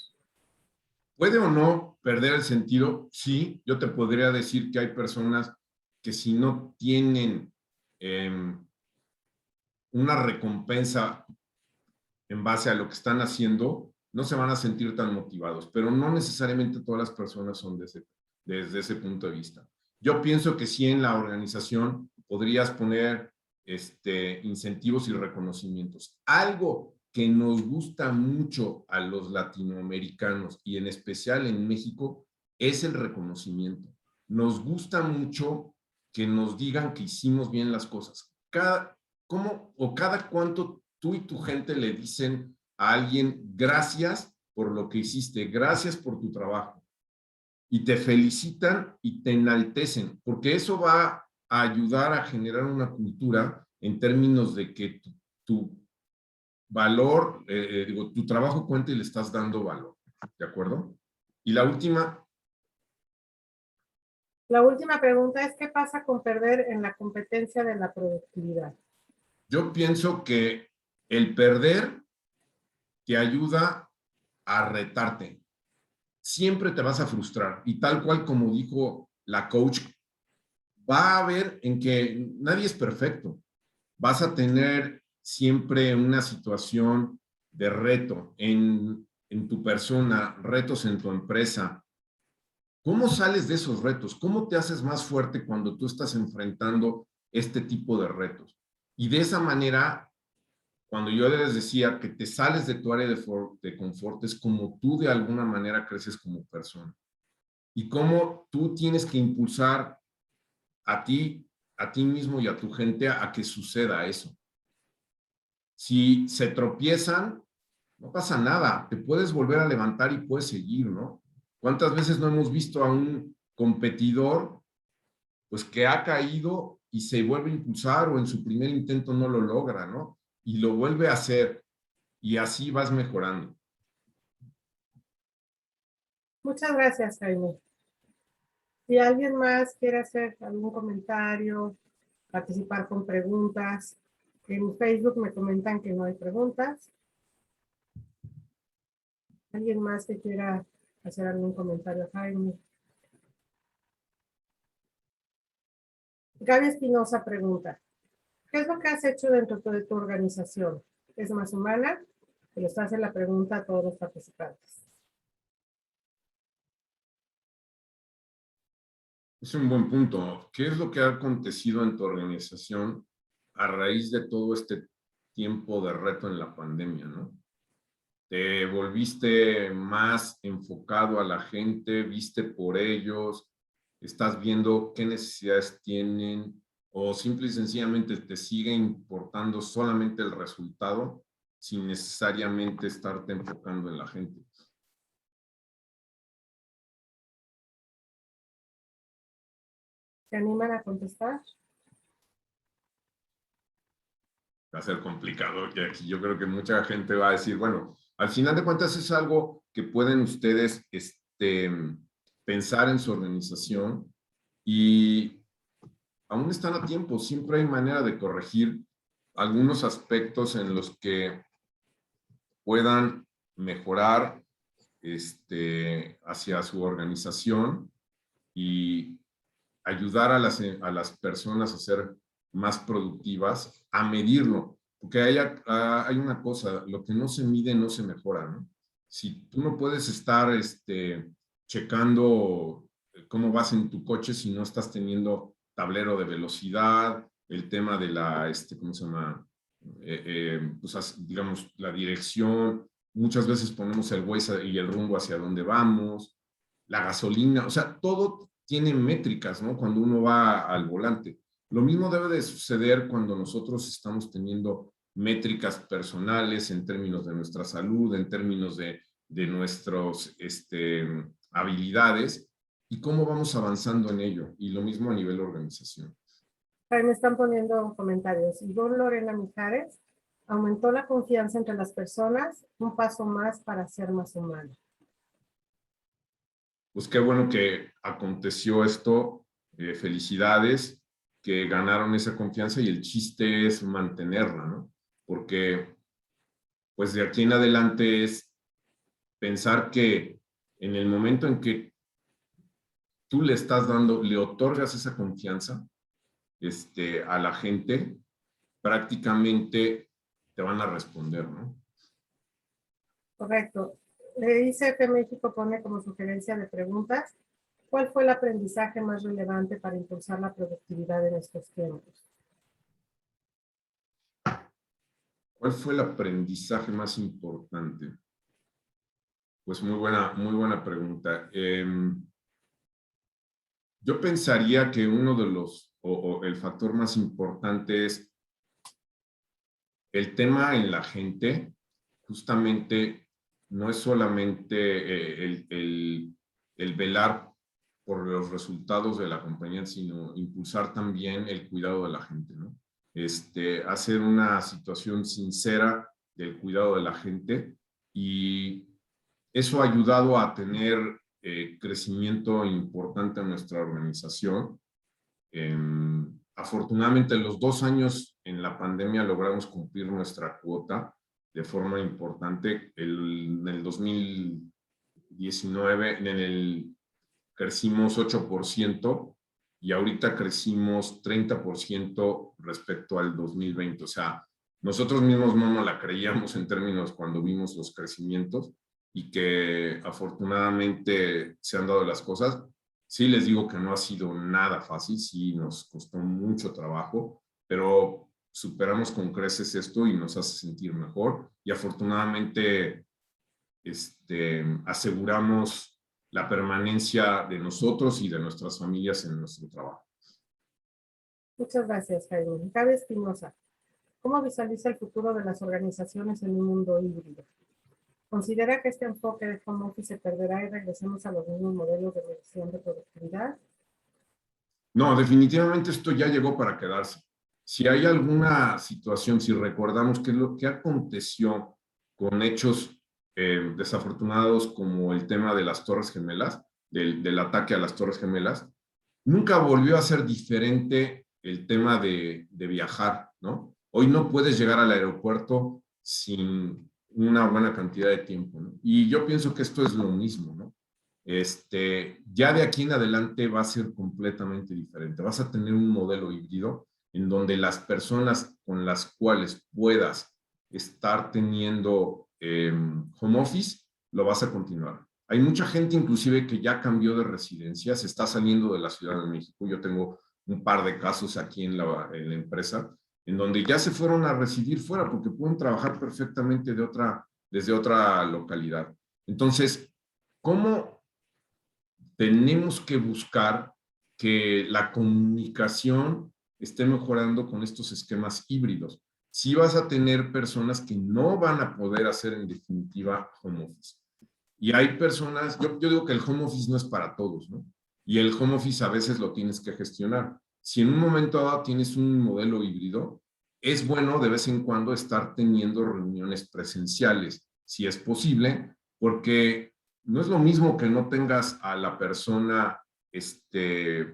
¿Puede o no perder el sentido? Sí, yo te podría decir que hay personas que si no tienen una recompensa en base a lo que están haciendo, no se van a sentir tan motivados, pero no necesariamente todas las personas son desde ese punto de vista. Yo pienso que sí en la organización podrías poner incentivos y reconocimientos. Algo que nos gusta mucho a los latinoamericanos y en especial en México es el reconocimiento. Nos gusta mucho que nos digan que hicimos bien las cosas. Cada cuánto tú y tu gente le dicen a alguien gracias por lo que hiciste, gracias por tu trabajo. Y te felicitan y te enaltecen, porque eso va a ayudar a generar una cultura en términos de que tu valor, tu trabajo cuenta y le estás dando valor. ¿De acuerdo? Y la última. La última pregunta es, ¿qué pasa con perder en la competencia de la productividad? Yo pienso que el perder te ayuda a retarte. Siempre te vas a frustrar. Y tal cual como dijo la coach, va a haber en que nadie es perfecto. Vas a tener siempre una situación de reto en tu persona, retos en tu empresa. ¿Cómo sales de esos retos? ¿Cómo te haces más fuerte cuando tú estás enfrentando este tipo de retos? Y de esa manera, cuando yo les decía que te sales de tu área de confort, es como tú de alguna manera creces como persona. Y cómo tú tienes que impulsar a ti mismo y a tu gente a que suceda eso. Si se tropiezan, no pasa nada, te puedes volver a levantar y puedes seguir, ¿no? ¿Cuántas veces no hemos visto a un competidor pues que ha caído y se vuelve a impulsar o en su primer intento no lo logra, ¿no? Y lo vuelve a hacer y así vas mejorando. Muchas gracias, Jaime. Si alguien más quiere hacer algún comentario, participar con preguntas, en Facebook me comentan que no hay preguntas. ¿Alguien más que quiera hacer algún comentario, Jaime? Gaby Espinosa pregunta, ¿qué es lo que has hecho dentro de tu organización? ¿Es más humana? Que les hace la pregunta a todos los participantes. Es un buen punto. ¿Qué es lo que ha acontecido en tu organización a raíz de todo este tiempo de reto en la pandemia, ¿no? ¿Te volviste más enfocado a la gente? ¿Viste por ellos? ¿Estás viendo qué necesidades tienen? ¿O simple y sencillamente te sigue importando solamente el resultado sin necesariamente estarte enfocando en la gente? ¿Se animan a contestar? Va a ser complicado. Y aquí yo creo que mucha gente va a decir, bueno, al final de cuentas es algo que pueden ustedes pensar en su organización y aún están a tiempo. Siempre hay manera de corregir algunos aspectos en los que puedan mejorar hacia su organización y ayudar a las personas a ser más productivas, a medirlo, porque hay una cosa, lo que no se mide no se mejora, ¿no? Si tú no puedes estar checando cómo vas en tu coche si no estás teniendo tablero de velocidad, el tema de la, ¿cómo se llama? Pues, digamos, la dirección, muchas veces ponemos el Waze y el rumbo hacia dónde vamos, la gasolina, o sea, todo tiene métricas, ¿no? Cuando uno va al volante. Lo mismo debe de suceder cuando nosotros estamos teniendo métricas personales en términos de nuestra salud, en términos de nuestras habilidades y cómo vamos avanzando en ello. Y lo mismo a nivel organización. Me están poniendo comentarios. Ivonne Lorena Mijares, aumentó la confianza entre las personas, un paso más para ser más humano. Pues qué bueno que aconteció esto. Felicidades que ganaron esa confianza y el chiste es mantenerla, ¿no? Porque pues de aquí en adelante es pensar que en el momento en que tú le estás dando, le otorgas esa confianza a la gente, prácticamente te van a responder, ¿no? Correcto. ICF México pone como sugerencia de preguntas, ¿cuál fue el aprendizaje más relevante para impulsar la productividad en estos tiempos? ¿Cuál fue el aprendizaje más importante? Pues muy buena pregunta. Yo pensaría que uno de los, o el factor más importante es el tema en la gente. Justamente no es solamente el velar por los resultados de la compañía, sino impulsar también el cuidado de la gente, ¿no? Hacer una situación sincera del cuidado de la gente, y eso ha ayudado a tener crecimiento importante en nuestra organización. Afortunadamente, en los 2 años en la pandemia logramos cumplir nuestra cuota de forma importante. En el 2019 crecimos 8% y ahorita crecimos 30% respecto al 2020. O sea, nosotros mismos no nos la creíamos en términos cuando vimos los crecimientos, y que afortunadamente se han dado las cosas. Sí les digo que no ha sido nada fácil, sí nos costó mucho trabajo, pero superamos con creces esto y nos hace sentir mejor, y afortunadamente aseguramos la permanencia de nosotros y de nuestras familias en nuestro trabajo. Muchas gracias, Jaime. Gaby Espinosa, ¿cómo visualiza el futuro de las organizaciones en un mundo híbrido? ¿Considera que este enfoque de home office se perderá y regresemos a los mismos modelos de reducción de productividad? No, definitivamente esto ya llegó para quedarse. Si hay alguna situación, si recordamos qué es lo que aconteció con hechos desafortunados como el tema de las Torres Gemelas, del ataque a las Torres Gemelas, nunca volvió a ser diferente el tema de viajar, ¿no? Hoy no puedes llegar al aeropuerto sin una buena cantidad de tiempo, ¿no? Y yo pienso que esto es lo mismo, ¿no? Ya de aquí en adelante va a ser completamente diferente. Vas a tener un modelo híbrido en donde las personas con las cuales puedas estar teniendo home office, lo vas a continuar. Hay mucha gente inclusive que ya cambió de residencia, se está saliendo de la Ciudad de México. Yo tengo un par de casos aquí en la empresa, en donde ya se fueron a residir fuera porque pueden trabajar perfectamente desde otra localidad. Entonces, ¿cómo tenemos que buscar que la comunicación esté mejorando con estos esquemas híbridos? Sí vas a tener personas que no van a poder hacer en definitiva home office. Y hay personas, yo digo que el home office no es para todos, ¿no? Y el home office a veces lo tienes que gestionar. Si en un momento dado tienes un modelo híbrido, es bueno de vez en cuando estar teniendo reuniones presenciales, si es posible, porque no es lo mismo que no tengas a la persona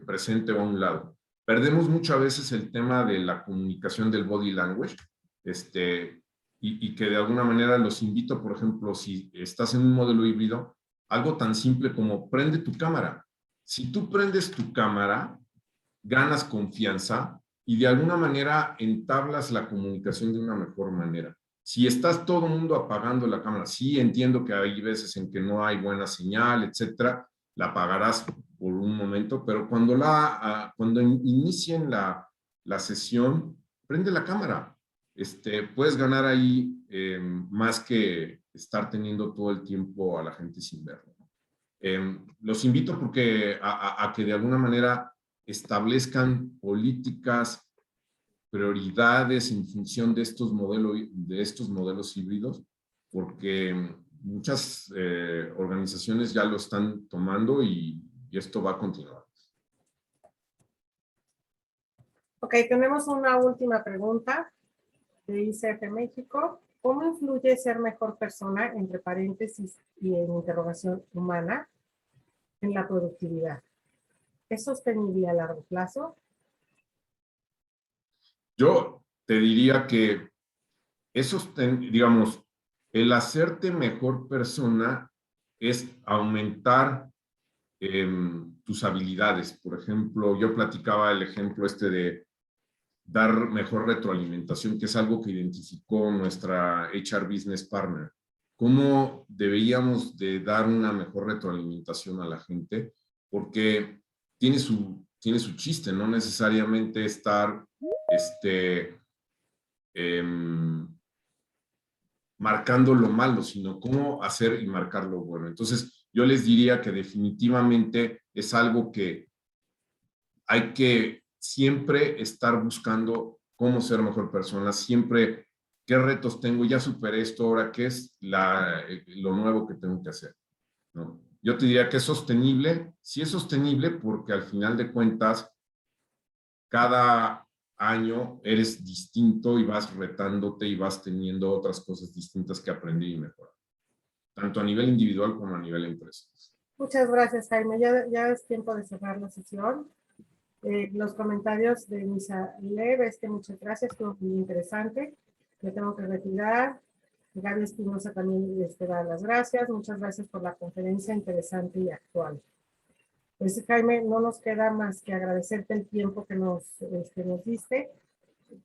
presente a un lado. Perdemos muchas veces el tema de la comunicación del body language, y que de alguna manera los invito, por ejemplo, si estás en un modelo híbrido, algo tan simple como prende tu cámara. Si tú prendes tu cámara, ganas confianza y de alguna manera entablas la comunicación de una mejor manera. Si estás todo el mundo apagando la cámara, sí entiendo que hay veces en que no hay buena señal, etcétera, la apagarás por un momento, pero cuando inicien la sesión, prende la cámara. Puedes ganar ahí más que estar teniendo todo el tiempo a la gente sin verlo. Los invito porque a que de alguna manera establezcan políticas, prioridades en función de estos modelos híbridos, porque muchas organizaciones ya lo están tomando y esto va a continuar. Ok, tenemos una última pregunta de ICF México. ¿Cómo influye ser mejor persona, entre paréntesis y en interrogación humana, en la productividad? ¿Es sostenible a largo plazo? Yo te diría que digamos, el hacerte mejor persona es aumentar tus habilidades. Por ejemplo, yo platicaba el ejemplo de dar mejor retroalimentación, que es algo que identificó nuestra HR Business Partner cómo deberíamos de dar una mejor retroalimentación a la gente, porque tiene su chiste, no necesariamente estar marcando lo malo, sino cómo hacer y marcar lo bueno. Entonces, yo les diría que definitivamente es algo que hay que siempre estar buscando cómo ser mejor persona, siempre qué retos tengo, ya superé esto, ahora qué es lo nuevo que tengo que hacer, ¿no? Yo te diría que es sostenible, sí es sostenible porque al final de cuentas, cada año eres distinto y vas retándote y vas teniendo otras cosas distintas que aprender y mejorar, tanto a nivel individual como a nivel empresa. Muchas gracias, Jaime. Ya es tiempo de cerrar la sesión. Los comentarios de Misa Lev, muchas gracias, fue muy interesante. Me tengo que retirar. Gaby Espinosa también da las gracias. Muchas gracias por la conferencia interesante y actual. Pues, Jaime, no nos queda más que agradecerte el tiempo que nos diste,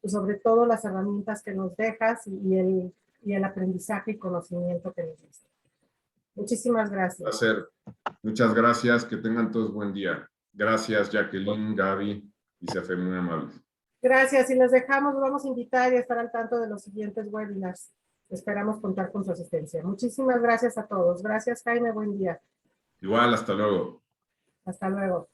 sobre todo las herramientas que nos dejas y el aprendizaje y conocimiento que nos diste. Muchísimas gracias. Un placer. Muchas gracias. Que tengan todos buen día. Gracias, Jacqueline, Gaby y Cefe, muy amables. Gracias. Y les dejamos, los vamos a invitar y a estar al tanto de los siguientes webinars. Esperamos contar con su asistencia. Muchísimas gracias a todos. Gracias, Jaime. Buen día. Igual, hasta luego. Hasta luego.